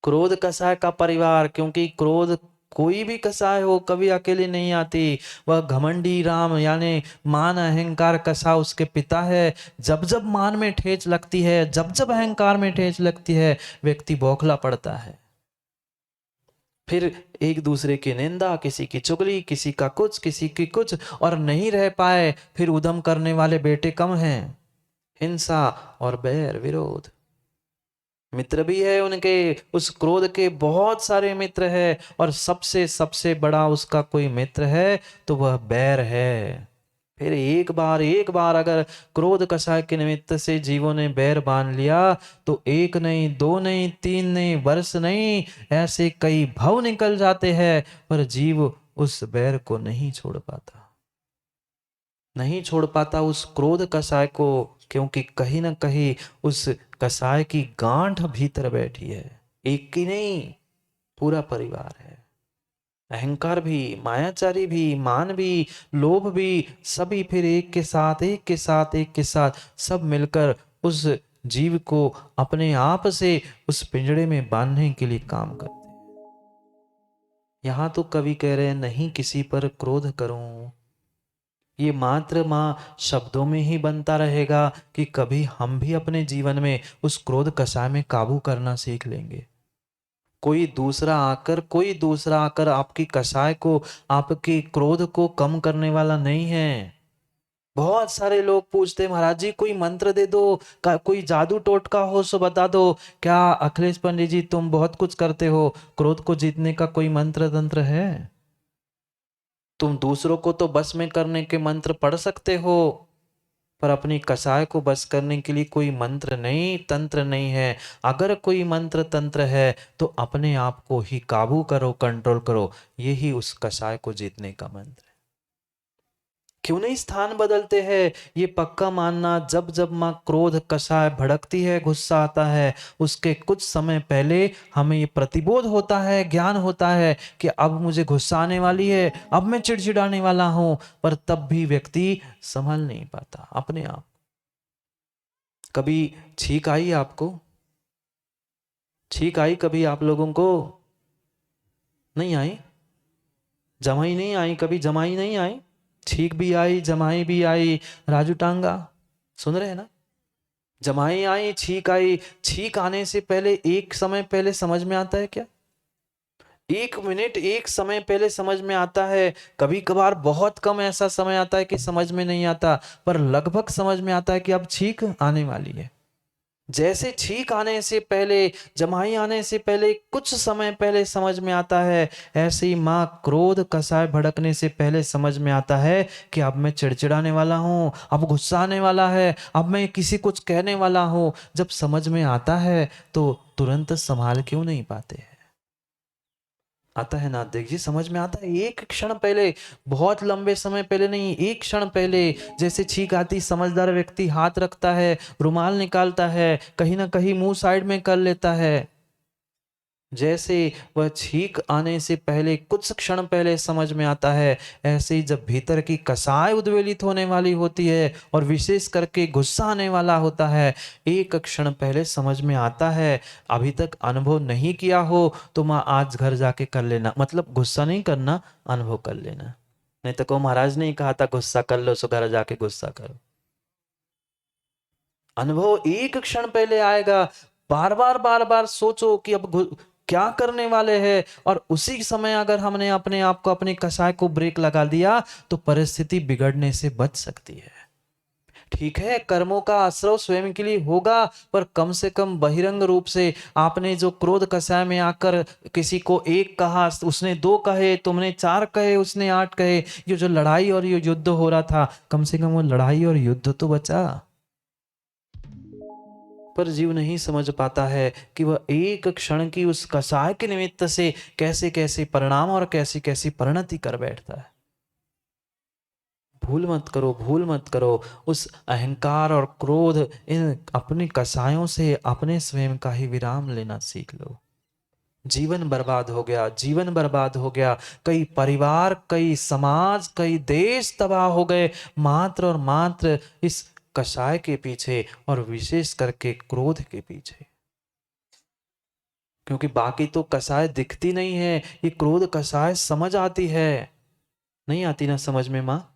क्रोध कसाय का परिवार, क्योंकि क्रोध कोई भी कसाय हो कभी अकेले नहीं आती। वह घमंडी राम यानी मान अहंकार कसा उसके पिता है। जब जब मान में ठेच लगती है, जब जब अहंकार में ठेच लगती है, व्यक्ति बौखला पड़ता है। फिर एक दूसरे की निंदा, किसी की चुगली, किसी का कुछ, किसी की कुछ, और नहीं रह पाए फिर उद्यम करने वाले बेटे कम हैं। हिंसा और बैर विरोध। मित्र भी है उनके, उस क्रोध के बहुत सारे मित्र है, और सबसे सबसे बड़ा उसका कोई मित्र है तो वह बैर है। फिर एक बार अगर क्रोध कसाय के निमित्त से जीवों ने बैर बांध लिया तो एक नहीं, दो नहीं, तीन नहीं, वर्ष नहीं, ऐसे कई भव निकल जाते हैं, पर जीव उस बैर को नहीं छोड़ पाता, नहीं छोड़ पाता उस क्रोध कसाय को, क्योंकि कहीं ना कहीं उस कसाय की गांठ भीतर बैठी है। एक की नहीं, पूरा परिवार है। अहंकार भी, मायाचारी भी, मान भी, लोभ भी, सभी फिर एक के साथ एक के साथ एक के साथ सब मिलकर उस जीव को अपने आप से उस पिंजड़े में बांधने के लिए काम करते हैं। यहां तो कवि कह रहे हैं, नहीं किसी पर क्रोध करूं। ये मात्र माँ शब्दों में ही बनता रहेगा कि कभी हम भी अपने जीवन में उस क्रोध कसाय में काबू करना सीख लेंगे। कोई दूसरा आकर आपकी कसाय को, आपके क्रोध को कम करने वाला नहीं है। बहुत सारे लोग पूछते हैं, महाराज जी कोई मंत्र दे दो, कोई जादू टोटका हो सो बता दो। क्या अखिलेश पंडित जी तुम बहुत कुछ करते हो, क्रोध को जीतने का कोई मंत्र तंत्र है? तुम दूसरों को तो बस में करने के मंत्र पढ़ सकते हो, पर अपनी कसाय को बस करने के लिए कोई मंत्र नहीं, तंत्र नहीं है। अगर कोई मंत्र तंत्र है तो अपने आप को ही काबू करो, कंट्रोल करो, यही उस कसाय को जीतने का मंत्र है। क्यों नहीं स्थान बदलते हैं, ये पक्का मानना। जब जब माँ क्रोध कसाय भड़कती है, गुस्सा आता है, उसके कुछ समय पहले हमें ये प्रतिबोध होता है, ज्ञान होता है कि अब मुझे गुस्सा आने वाली है, अब मैं चिड़चिड़ाने वाला हूं, पर तब भी व्यक्ति संभल नहीं पाता अपने आप। कभी छींक आई आपको? छींक आई कभी आप लोगों को? नहीं आई? जमाई नहीं आई? कभी जमाई नहीं आई? छींक भी आई, जमाई भी आई। राजू टांगा सुन रहे हैं ना? जमाई आई, छींक आई। छींक आने से पहले एक समय पहले समझ में आता है क्या? एक मिनट, एक समय पहले समझ में आता है। कभी कभार बहुत कम ऐसा समय आता है कि समझ में नहीं आता, पर लगभग समझ में आता है कि अब छींक आने वाली है। जैसे छींक आने से पहले, जमाई आने से पहले, कुछ समय पहले समझ में आता है, ऐसे ही माँ क्रोध कसाय भड़कने से पहले समझ में आता है कि अब मैं चिड़चिड़ाने वाला हूँ, अब गुस्सा आने वाला है, अब मैं किसी कुछ कहने वाला हूँ। जब समझ में आता है तो तुरंत संभाल क्यों नहीं पाते हैं? आता है ना? देख जी, समझ में आता है एक क्षण पहले, बहुत लंबे समय पहले नहीं, एक क्षण पहले। जैसे छींक आती, समझदार व्यक्ति हाथ रखता है, रुमाल निकालता है, कहीं ना कहीं मुंह साइड में कर लेता है। जैसे वह छींक आने से पहले, कुछ क्षण पहले समझ में आता है, ऐसे ही जब भीतर की कसाय उद्वेलित होने वाली होती है और विशेष करके गुस्सा आने वाला होता है, एक क्षण पहले समझ में आता है। अभी तक अनुभव नहीं किया हो तो माँ आज घर जाके कर लेना, मतलब गुस्सा नहीं करना, अनुभव कर लेना। नहीं तो को महाराज ने ही कहा था गुस्सा कर लो, सो घर जाके गुस्सा करो। अनुभव एक क्षण पहले आएगा। बार बार सोचो कि अब क्या करने वाले हैं, और उसी समय अगर हमने अपने आप को, अपने कसाय को ब्रेक लगा दिया तो परिस्थिति बिगड़ने से बच सकती है। ठीक है, कर्मों का आश्रय स्वयं के लिए होगा, पर कम से कम बहिरंग रूप से आपने जो क्रोध कसाय में आकर किसी को एक कहा, उसने दो कहे, तुमने चार कहे, उसने आठ कहे, ये जो लड़ाई और ये युद्ध हो रहा था, कम से कम वो लड़ाई और युद्ध तो बचा। पर जीव नहीं समझ पाता है कि वह एक क्षण की उस कसाय के निमित्त से कैसे कैसे परिणाम और कैसी कैसी परिणति कर बैठता है। भूल मत करो, भूल मत करो, उस अहंकार और क्रोध, इन अपने कसायों से अपने स्वयं का ही विराम लेना सीख लो। जीवन बर्बाद हो गया, जीवन बर्बाद हो गया, कई परिवार, कई समाज, कई देश तबाह हो गए, मात्र और मात्र इस कषाय के पीछे, और विशेष करके क्रोध के पीछे। क्योंकि बाकी तो कषाय दिखती नहीं है, ये क्रोध कषाय समझ आती है। नहीं आती ना समझ में माँ?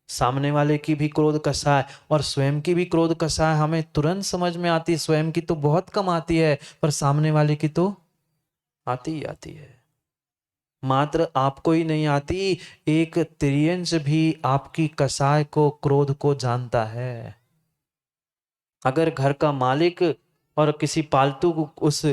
सामने वाले की भी क्रोध कषाय और स्वयं की भी क्रोध कषाय हमें तुरंत समझ में आती है। स्वयं की तो बहुत कम आती है, पर सामने वाले की तो आती ही आती है। मात्र आपको ही नहीं आती, एक तिर्यंच भी आपकी कसाय को, क्रोध को जानता है। अगर घर का मालिक और किसी पालतू को उस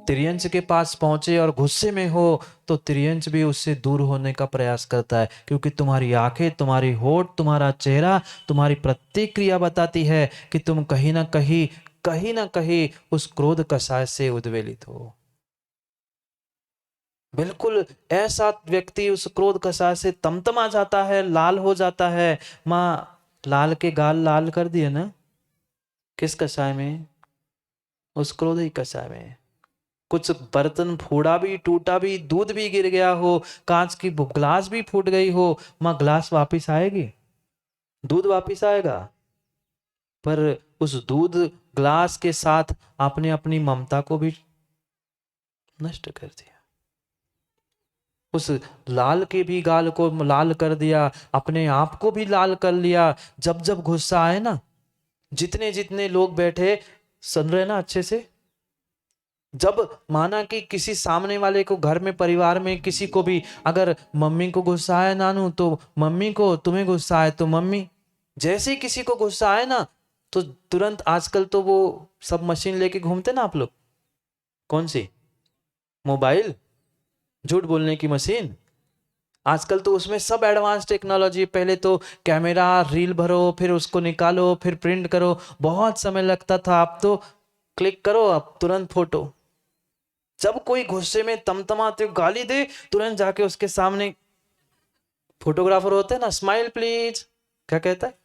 तिर्यंच के पास पहुंचे और गुस्से में हो, तो तिर्यंच भी उससे दूर होने का प्रयास करता है, क्योंकि तुम्हारी आंखें, तुम्हारी होठ, तुम्हारा चेहरा, तुम्हारी प्रत्येक क्रिया बताती है कि तुम कहीं ना कहीं उस क्रोध कसाय से उद्वेलित हो। बिल्कुल ऐसा व्यक्ति उस क्रोध कषाय से तमतमा जाता है, लाल हो जाता है। माँ, लाल के गाल लाल कर दिए ना, किस कषाय में? उस क्रोध ही कषाय में। कुछ बर्तन फोड़ा भी, टूटा भी, दूध भी गिर गया हो, कांच की ग्लास भी फूट गई हो, माँ ग्लास वापिस आएगी? दूध वापिस आएगा? पर उस दूध ग्लास के साथ आपने अपनी ममता को भी नष्ट कर दिया। उस लाल के भी गाल को लाल कर दिया, अपने आप को भी लाल कर लिया। जब जब गुस्सा आए ना, जितने जितने लोग बैठे, सुन रहे ना अच्छे से, जब माना कि किसी सामने वाले को, घर में, परिवार में किसी को भी अगर मम्मी को गुस्सा आए नानू, तो मम्मी को, तुम्हें गुस्सा आए तो मम्मी, जैसे ही किसी को गुस्सा आए ना, तो तुरंत, आजकल तो वो सब मशीन लेके घूमते ना आप लोग, कौन सी? मोबाइल, झूठ बोलने की मशीन। आजकल तो उसमें सब एडवांस टेक्नोलॉजी। पहले तो कैमरा, रील भरो, फिर उसको निकालो, फिर प्रिंट करो, बहुत समय लगता था। अब तो क्लिक करो, अब तुरंत फोटो। जब कोई गुस्से में तमतमाते गाली दे, तुरंत जाके उसके सामने, फोटोग्राफर होते हैं ना, स्माइल प्लीज, क्या कहता है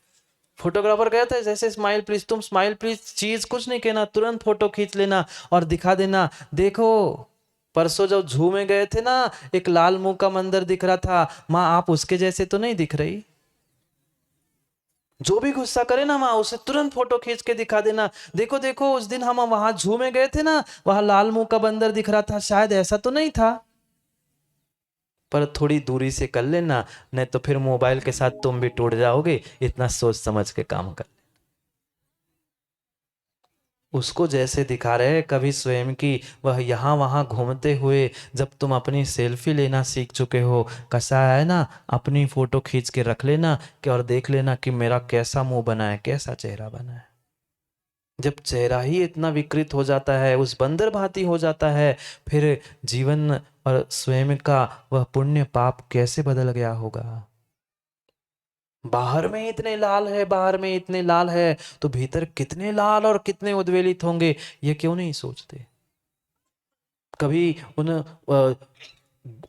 फोटोग्राफर? कहता है जैसे स्माइल प्लीज, तुम स्माइल प्लीज चीज कुछ नहीं कहना, तुरंत फोटो खींच लेना और दिखा देना। देखो, परसों जब जू में गए थे ना, एक लाल मुंह का मंदिर दिख रहा था, माँ आप उसके जैसे तो नहीं दिख रही। जो भी गुस्सा करे ना माँ, उसे तुरंत फोटो खींच के दिखा देना, देखो देखो उस दिन हम वहां जू में गए थे ना, वहां लाल मुंह का बंदर दिख रहा था, शायद ऐसा तो नहीं था। पर थोड़ी दूरी से कर लेना, नहीं तो फिर मोबाइल के साथ तुम भी टूट जाओगे। इतना सोच समझ के काम कर। उसको जैसे दिखा रहे, कभी स्वयं की वह यहाँ वहाँ घूमते हुए, जब तुम अपनी सेल्फी लेना सीख चुके हो, कैसा है ना, अपनी फोटो खींच के रख लेना कि, और देख लेना कि मेरा कैसा मुंह बना है, कैसा चेहरा बना है। जब चेहरा ही इतना विकृत हो जाता है, उस बंदर भांति हो जाता है, फिर जीवन और स्वयं का वह पुण्य पाप कैसे बदल गया होगा। बाहर में इतने लाल है, बाहर में इतने लाल है, तो भीतर कितने लाल और कितने उद्वेलित होंगे, ये क्यों नहीं सोचते? कभी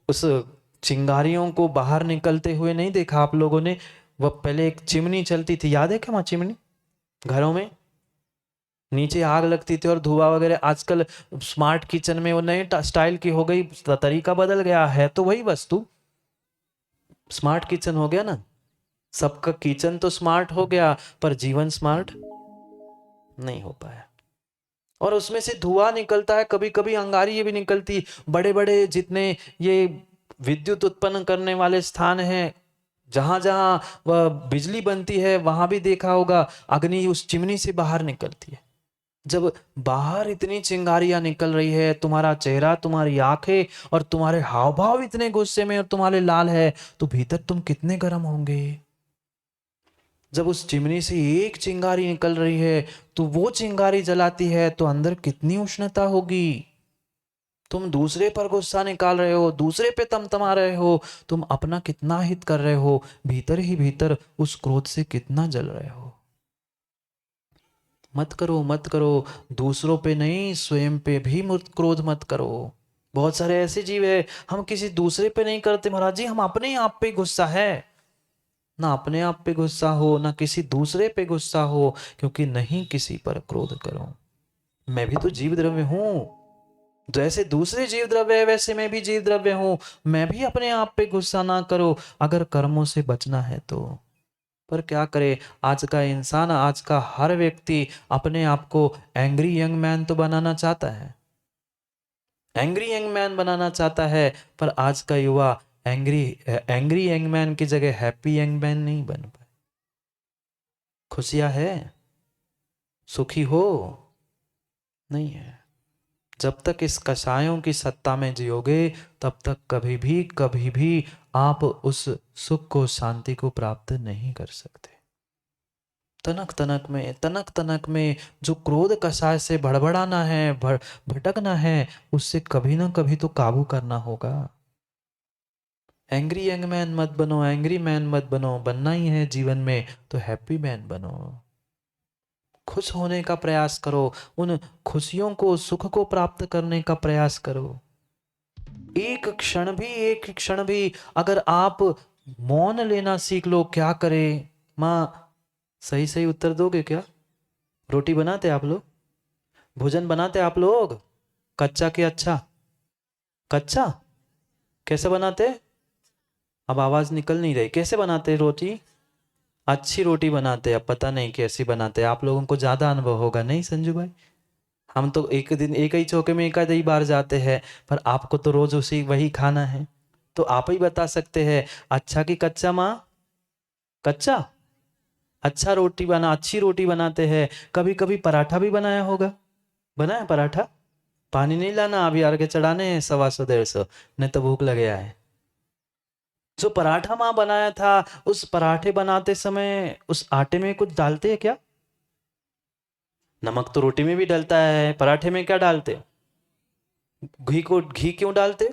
उस चिंगारियों को बाहर निकलते हुए नहीं देखा आप लोगों ने? वह पहले एक चिमनी चलती थी, याद है क्या वहां चिमनी? घरों में नीचे आग लगती थी और धुआं वगैरह। आजकल स्मार्ट किचन में वो नए स्टाइल की हो गई, तरीका बदल गया है, तो वही वस्तु स्मार्ट किचन हो गया ना। सबका किचन तो स्मार्ट हो गया, पर जीवन स्मार्ट नहीं हो पाया। और उसमें से धुआं निकलता है, कभी कभी अंगारी ये भी निकलती। बड़े बड़े जितने ये विद्युत उत्पन्न करने वाले स्थान हैं, जहां जहां वह बिजली बनती है वहां भी देखा होगा अग्नि उस चिमनी से बाहर निकलती है। जब बाहर इतनी चिंगारियां निकल रही है, तुम्हारा चेहरा, तुम्हारी आंखें और तुम्हारे हाव भाव इतने गुस्से में और तुम्हारे लाल है, तो भीतर तुम कितने गर्म होंगे। जब उस चिमनी से एक चिंगारी निकल रही है तो वो चिंगारी जलाती है तो अंदर कितनी उष्णता होगी। तुम दूसरे पर गुस्सा निकाल रहे हो, दूसरे पे तमतमा रहे हो, तुम अपना कितना हित कर रहे हो, भीतर ही भीतर उस क्रोध से कितना जल रहे हो। मत करो, मत करो, दूसरों पे नहीं स्वयं पे भी क्रोध मत करो। बहुत सारे ऐसे जीव है, हम किसी दूसरे पे नहीं करते महाराज जी, हम अपने आप पे गुस्सा है। ना अपने आप पे गुस्सा हो, ना किसी दूसरे पे गुस्सा हो, क्योंकि नहीं किसी पर क्रोध करो। मैं भी तो जीव द्रव्य हूं, जैसे दूसरे जीव द्रव्य है वैसे मैं भी जीव द्रव्य हूं। मैं भी अपने आप पे गुस्सा ना करो अगर कर्मों से बचना है तो। पर क्या करे, आज का इंसान, आज का हर व्यक्ति अपने आप को एंग्री यंग मैन तो बनाना चाहता है, एंग्री यंग मैन बनाना चाहता है। पर आज का युवा एंग्री यंग मैन की जगह हैप्पी यंग मैन नहीं बन पाए। खुशियां है, सुखी हो नहीं है। जब तक इस कषायों की सत्ता में जियोगे तब तक कभी भी आप उस सुख को, शांति को प्राप्त नहीं कर सकते। तनक तनक में जो क्रोध कषाय से भड़बड़ाना है, भटकना है, उससे कभी ना कभी तो काबू करना होगा। एंग्री यंग मैन मत बनो, एंग्री मैन मत बनो। बनना ही है जीवन में तो हैप्पी मैन बनो। खुश होने का प्रयास करो, उन खुशियों को, सुख को प्राप्त करने का प्रयास करो। एक क्षण भी अगर आप मौन लेना सीख लो। क्या करें माँ, सही सही उत्तर दोगे क्या? रोटी बनाते आप लोग? भोजन बनाते आप लोग? कच्चा कि अच्छा? कच्चा? कैसे बनाते? अब आवाज निकल नहीं रही। कैसे बनाते रोटी? अच्छी रोटी बनाते। अब पता नहीं कैसी बनाते, आप लोगों को ज्यादा अनुभव होगा नहीं संजू भाई? हम तो एक दिन एक ही चौके में एक आधी बार जाते हैं, पर आपको तो रोज उसी वही खाना है, तो आप ही बता सकते हैं अच्छा कि कच्चा माँ? कच्चा? अच्छा रोटी बना, अच्छी रोटी बनाते हैं। कभी कभी पराठा भी बनाया होगा, बनाया पराठा? पानी नहीं लाना, अभी आगे चढ़ाने हैं 125 150, नहीं तो भूख लगे है। जो पराठा माँ बनाया था, उस पराठे बनाते समय उस आटे में कुछ डालते हैं क्या? नमक तो रोटी में भी डलता है, पराठे में क्या डालते? घी क्यों डालते?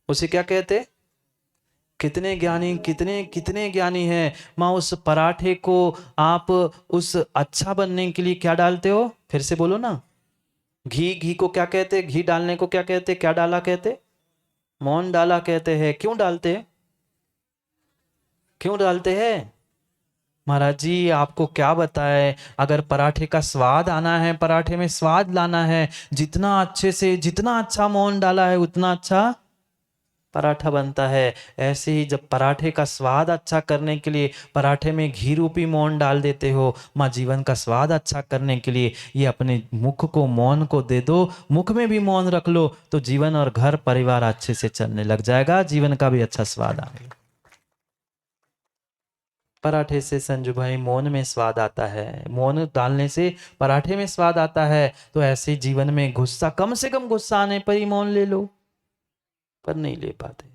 उसे क्या कहते? कितने ज्ञानी, कितने कितने ज्ञानी हैं माँ। उस पराठे को आप उस अच्छा बनने के लिए क्या डालते हो? फिर से बोलो ना। घी, घी को क्या कहते? घी डालने को क्या कहते? क्या डाला कहते? मौन डाला कहते हैं। क्यों डालते हैं? क्यों डालते हैं महाराज जी? आपको क्या बताए, अगर पराठे का स्वाद आना है, पराठे में स्वाद लाना है, जितना अच्छे से, जितना अच्छा मौन डाला है उतना अच्छा पराठा बनता है। ऐसे ही जब पराठे का स्वाद अच्छा करने के लिए पराठे में घी रूपी मौन डाल देते हो, माँ जीवन का स्वाद अच्छा करने के लिए ये अपने मुख को, मौन को दे दो। मुख में भी मौन रख लो तो जीवन और घर परिवार अच्छे से चलने लग जाएगा, जीवन का भी अच्छा स्वाद आएगा। पराठे से संजू भाई मौन में स्वाद आता है, मौन डालने से पराठे में स्वाद आता है। तो ऐसे जीवन में गुस्सा, कम से कम गुस्सा आने पर ही मौन ले लो, पर नहीं ले पाते,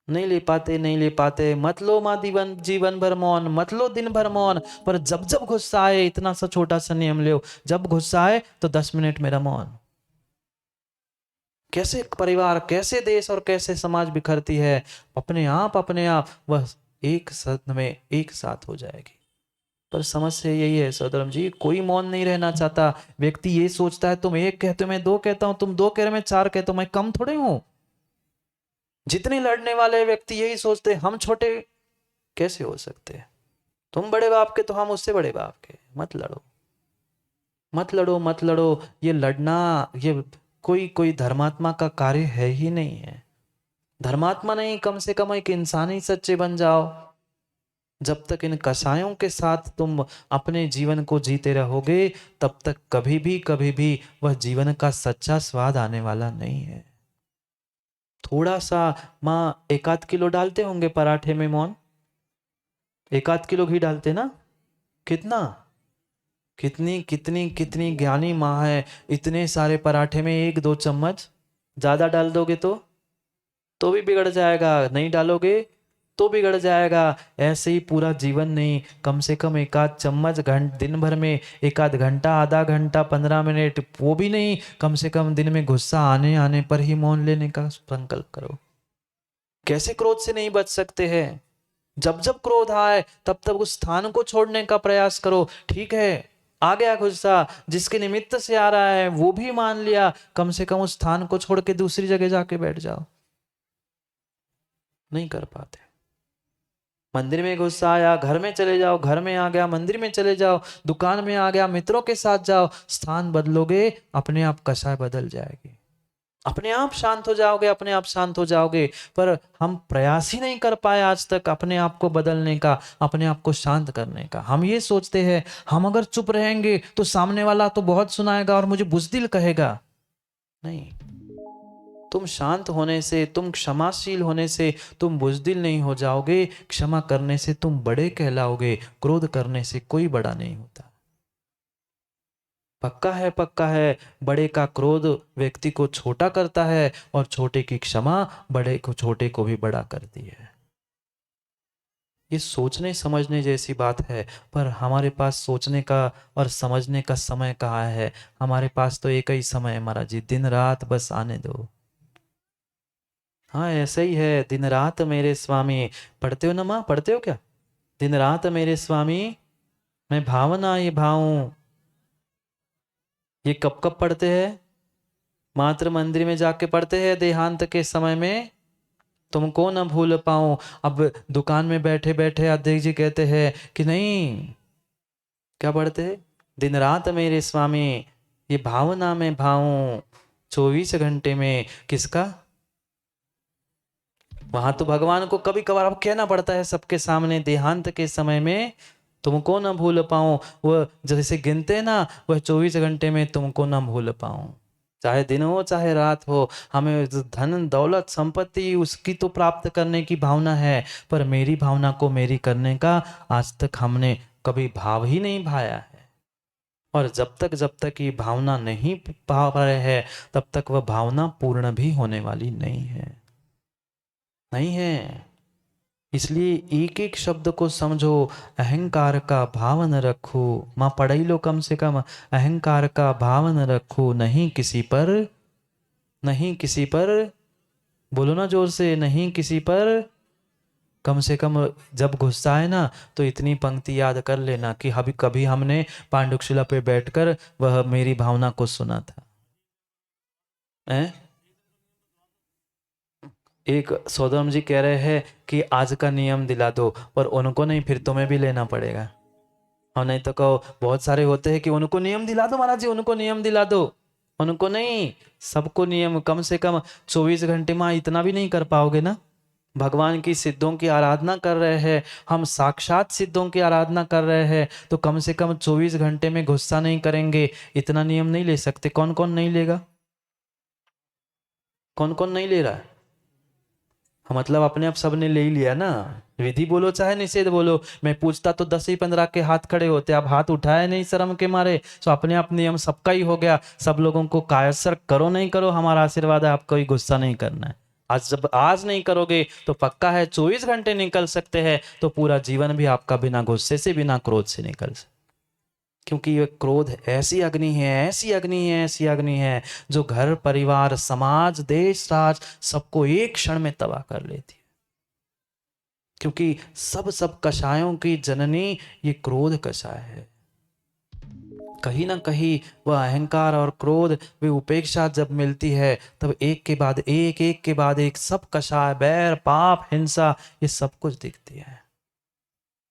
नहीं ले पाते, नहीं ले पाते। मत लो माँ जीवन जीवन भर मौन, मत लो दिन भर मौन, पर जब जब गुस्सा आए, इतना सा छोटा सा नियम लो, जब गुस्सा आए तो 10 मिनट मेरा मौन। कैसे परिवार, कैसे देश और कैसे समाज बिखरती है, अपने आप वह एक सदन में एक साथ हो जाएगी। पर समस्या यही है सदरम जी, कोई मौन नहीं रहना चाहता। व्यक्ति ये सोचता है तुम एक कहते हो मैं दो कहता हूं, तुम दो कह रहे मैं चार कहता हूं, मैं कम थोड़े हूं। जितने लड़ने वाले व्यक्ति यही सोचते हम छोटे कैसे हो सकते हैं, तुम बड़े बाप के तो हम उससे बड़े बाप के। मत लड़ो, मत लड़ो, मत लड़ो। ये लड़ना, ये कोई कोई धर्मात्मा का कार्य है ही नहीं है। धर्मात्मा नहीं, कम से कम एक इंसान ही सच्चे बन जाओ। जब तक इन कसायों के साथ तुम अपने जीवन को जीते रहोगे, तब तक कभी भी वह जीवन का सच्चा स्वाद आने वाला नहीं है। थोड़ा सा माँ 1 आध किलो डालते होंगे पराठे में मौन, 1 आध किलो घी डालते ना, कितना, कितनी कितनी कितनी ज्ञानी माँ है, इतने सारे पराठे में 1-2 चम्मच। ज्यादा डाल दोगे तो भी बिगड़ जाएगा, नहीं डालोगे तो बिगड़ जाएगा। ऐसे ही पूरा जीवन नहीं, कम से कम 1 आध चम्मच दिन भर में, 1 आध घंटा, आधा घंटा, 15 मिनट, वो भी नहीं, कम से कम दिन में गुस्सा आने आने पर ही मौन लेने का संकल्प करो। कैसे क्रोध से नहीं बच सकते हैं? जब जब क्रोध आए तब तब उस स्थान को छोड़ने का प्रयास करो। ठीक है, आ गया गुस्सा, जिसके निमित्त से आ रहा है वो भी मान लिया, कम से कम उस स्थान को छोड़ के दूसरी जगह जाके बैठ जाओ। नहीं कर पाते। मंदिर में गुस्सा आया, घर में चले जाओ, घर में आ गया, मंदिर में चले जाओ, दुकान में आ गया, मित्रों के साथ जाओ। स्थान बदलोगे, अपने आप कषाय बदल जाएगी, अपने आप शांत हो जाओगे, अपने आप शांत हो जाओगे। पर हम प्रयास ही नहीं कर पाए आज तक अपने आप को बदलने का, अपने आप को शांत करने का। हम ये सोचते हैं हम अगर चुप रहेंगे तो सामने वाला तो बहुत सुनाएगा और मुझे बुज़दिल कहेगा। नहीं, तुम शांत होने से, तुम क्षमाशील होने से तुम बुज़दिल नहीं हो जाओगे। क्षमा करने से तुम बड़े कहलाओगे। क्रोध करने से कोई बड़ा नहीं होता। पक्का है, बड़े का क्रोध व्यक्ति को छोटा करता है और छोटे की क्षमा बड़े को, छोटे को भी बड़ा करती है। ये सोचने समझने जैसी बात है, पर हमारे पास सोचने का और समझने का समय कहाँ है? हमारे पास तो एक ही समय है महाराज जी, दिन रात बस आने दो। हाँ ऐसे ही है, दिन रात मेरे स्वामी। पढ़ते हो ना माँ, पढ़ते हो क्या? दिन रात मेरे स्वामी मैं भावना ये भाऊं। ये कब कब पढ़ते हैं? मात्र मंदिर में जाके पढ़ते हैं देहांत के समय में, तुमको न भूल पाऊं। अब दुकान में बैठे बैठे अध्यक्ष जी कहते हैं कि नहीं, क्या पढ़ते हैं? दिन रात मेरे स्वामी ये भावना में भाऊं, 24 घंटे में। किसका? वहां तो भगवान को कभी कभार अब कहना पड़ता है सबके सामने, देहांत के समय में तुमको न भूल पाऊं। वह जैसे गिनते ना, वह 24 घंटे में तुमको न भूल पाऊं। चाहे दिन हो चाहे रात हो, हमें धन दौलत संपत्ति उसकी तो प्राप्त करने की भावना है, पर मेरी भावना को मेरी करने का आज तक हमने कभी भाव ही नहीं भाया है। और जब तक ये भावना नहीं पा रहे हैं, तब तक वह भावना पूर्ण भी होने वाली नहीं है, नहीं है। इसलिए एक एक शब्द को समझो। अहंकार का भाव न रखो, माँ पढ़ाई लो कम से कम। अहंकार का भाव न रखो, नहीं किसी पर, नहीं किसी पर, बोलो ना जोर से, नहीं किसी पर। कम से कम जब गुस्सा है ना तो इतनी पंक्ति याद कर लेना कि अभी कभी हमने पांडुशिला पे बैठकर वह मेरी भावना को सुना था। एक सौदाम जी कह रहे हैं कि आज का नियम दिला दो, पर उनको नहीं, फिर तुम्हें भी लेना पड़ेगा। और नहीं तो कहो, बहुत सारे होते हैं कि उनको नियम दिला दो महाराज जी, उनको नियम दिला दो। उनको नहीं, सबको नियम। कम से कम 24 घंटे में इतना भी नहीं कर पाओगे ना। भगवान की सिद्धों की आराधना कर रहे हैं हम, साक्षात सिद्धों की आराधना कर रहे हैं, तो कम से कम 24 घंटे में गुस्सा नहीं करेंगे, इतना नियम नहीं ले सकते। कौन कौन नहीं लेगा? कौन कौन नहीं ले रहा है? मतलब अपने आप सबने ले ही लिया ना। विधि बोलो चाहे निषेध बोलो, मैं पूछता तो 10 ही 15 के हाथ खड़े होते, अब हाथ उठाए नहीं शर्म के मारे, तो अपने आप नियम सबका ही हो गया। सब लोगों को कायसर करो नहीं करो, हमारा आशीर्वाद है, आपको ही गुस्सा नहीं करना है। आज जब आज नहीं करोगे तो पक्का है 24 घंटे निकल सकते हैं, तो पूरा जीवन भी आपका बिना गुस्से से, बिना क्रोध से निकल सकता। क्योंकि ये क्रोध ऐसी अग्नि है, ऐसी अग्नि है, ऐसी अग्नि है, जो घर परिवार समाज देश राज सबको एक क्षण में तबाह कर लेती है। क्योंकि सब कषायों की जननी ये क्रोध कषाय है। कहीं ना कहीं वह अहंकार और क्रोध, वे उपेक्षा जब मिलती है, तब एक के बाद एक, एक के बाद एक सब कषाय, बैर पाप हिंसा, ये सब कुछ दिखती है।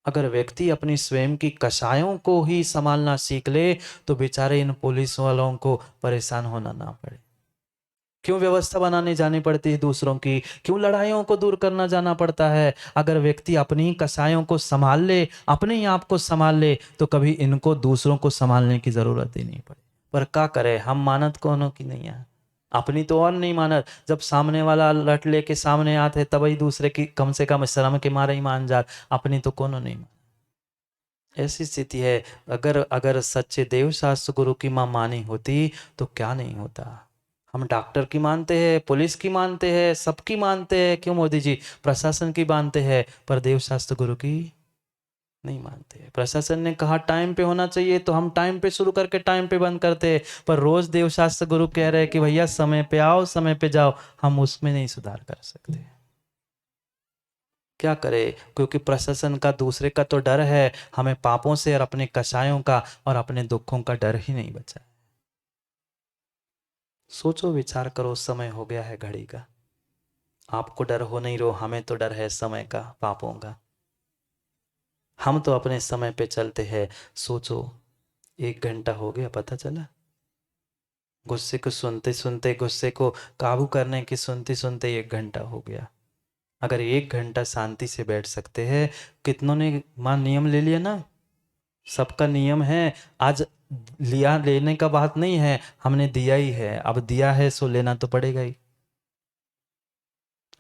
अगर व्यक्ति अपनी स्वयं की कषायों को ही संभालना सीख ले, तो बेचारे इन पुलिस वालों को परेशान होना ना पड़े। क्यों व्यवस्था बनाने जानी पड़ती है दूसरों की? क्यों लड़ाइयों को दूर करना जाना पड़ता है? अगर व्यक्ति अपनी कषायों को संभाल ले, अपने ही आप को संभाल ले, तो कभी इनको दूसरों को संभालने की जरूरत ही नहीं पड़े। पर क्या करे, हम मानत कोनो की नहीं है। अपनी तो और नहीं माना, जब सामने वाला लट लेके सामने आते तब ही दूसरे की कम से कम शर्म के मारे ही मान जा, अपनी तो कोनो नहीं मान। ऐसी स्थिति है। अगर अगर सच्चे देव शास्त्र गुरु की माँ मानी होती तो क्या नहीं होता। हम डॉक्टर की मानते हैं, पुलिस की मानते हैं, सबकी मानते हैं, क्यों मोदी जी, प्रशासन की मानते हैं, पर देव शास्त्र गुरु की नहीं मानते। प्रशासन ने कहा टाइम पे होना चाहिए तो हम टाइम पे शुरू करके टाइम पे बंद करते हैं, पर रोज देव शास्त्र गुरु कह रहे हैं कि भैया समय पे आओ समय पे जाओ, हम उसमें नहीं सुधार कर सकते। क्या करे, क्योंकि प्रशासन का दूसरे का तो डर है, हमें पापों से और अपने कषायों का और अपने दुखों का डर ही नहीं बचा। सोचो विचार करो, समय हो गया है घड़ी का। आपको डर हो नहीं रो, हमें तो डर है समय का, पापों का। हम तो अपने समय पे चलते हैं। सोचो 1 घंटा हो गया, पता चला। गुस्से को सुनते सुनते, गुस्से को काबू करने की सुनते सुनते 1 घंटा हो गया। अगर 1 घंटा शांति से बैठ सकते हैं, कितनों ने मान नियम ले लिया ना, सबका नियम है। आज लिया लेने का बात नहीं है, हमने दिया ही है, अब दिया है सो लेना तो पड़ेगा ही,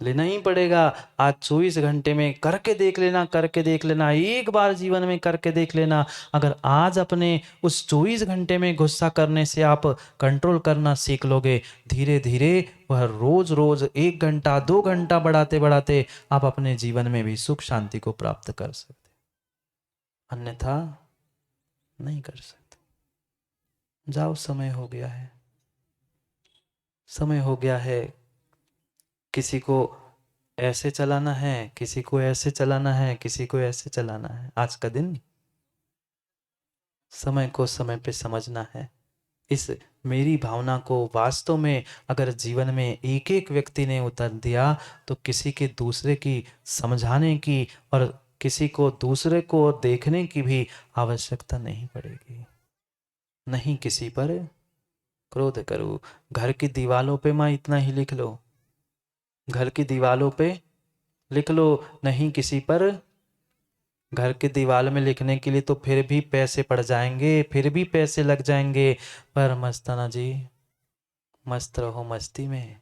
लेना ही पड़ेगा। आज 24 घंटे में करके देख लेना, करके देख लेना, एक बार जीवन में करके देख लेना। अगर आज अपने उस 24 घंटे में गुस्सा करने से आप कंट्रोल करना सीख लोगे, धीरे धीरे वह रोज रोज 1 घंटा 2 घंटा बढ़ाते बढ़ाते आप अपने जीवन में भी सुख शांति को प्राप्त कर सकते, अन्यथा नहीं कर सकते। जाओ, समय हो गया है, समय हो गया है। किसी को ऐसे चलाना है, किसी को ऐसे चलाना है, किसी को ऐसे चलाना है। आज का दिन समय को समय पे समझना है। इस मेरी भावना को वास्तव में अगर जीवन में एक एक व्यक्ति ने उतर दिया तो किसी के दूसरे की समझाने की और किसी को दूसरे को देखने की भी आवश्यकता नहीं पड़ेगी। नहीं किसी पर क्रोध करो। घर की दीवालों पे माँ इतना ही लिख लो, घर की दीवालों पे लिख लो, नहीं किसी पर। घर की दीवार में लिखने के लिए तो फिर भी पैसे पड़ जाएंगे, फिर भी पैसे लग जाएंगे, पर मस्ताना जी मस्त रहो मस्ती में।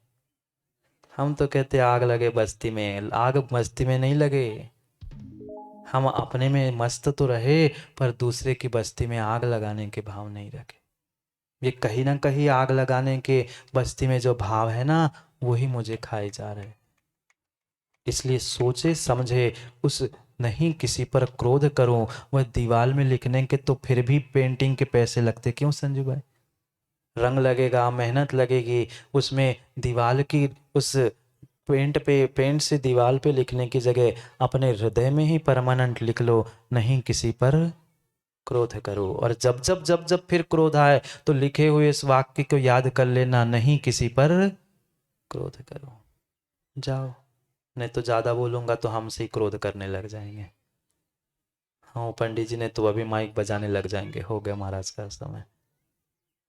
हम तो कहते आग लगे बस्ती में, आग मस्ती में नहीं लगे। हम अपने में मस्त तो रहे, पर दूसरे की बस्ती में आग लगाने के भाव नहीं रखे। ये कहीं ना कहीं आग लगाने के बस्ती में जो भाव है ना, वही मुझे खाए जा रहे। इसलिए सोचे समझे उस, नहीं किसी पर क्रोध करूं। वह दीवार में लिखने के तो फिर भी पेंटिंग के पैसे लगते, क्यों संजू भाई? रंग लगेगा, मेहनत लगेगी उसमें। दीवार की उस पेंट से दीवार पे लिखने की जगह अपने हृदय में ही परमानेंट लिख लो, नहीं किसी पर क्रोध करो। और जब जब जब जब फिर क्रोध आए तो लिखे हुए इस वाक्य को याद कर लेना, नहीं किसी पर क्रोध करो। जाओ, नहीं तो ज्यादा बोलूंगा तो हमसे ही क्रोध करने लग जाएंगे। हाँ, पंडित जी ने तो अभी माइक बजाने लग जाएंगे, हो गया महाराज का समय,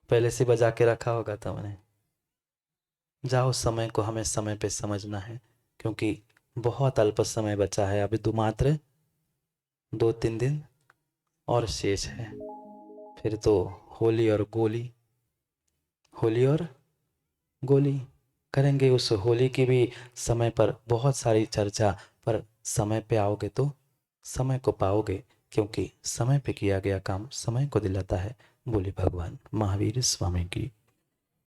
पहले से बजा के रखा होगा तुमने। जाओ, समय को हमें समय पे समझना है, क्योंकि बहुत अल्प समय बचा है, अभी मात्र 2-3 दिन और शेष है। फिर तो होली और गोली, होली और गोली करेंगे। उस होली की भी समय पर बहुत सारी चर्चा, पर समय पे आओगे तो समय को पाओगे, क्योंकि समय पे किया गया काम समय को दिलाता है। बोले भगवान महावीर स्वामी की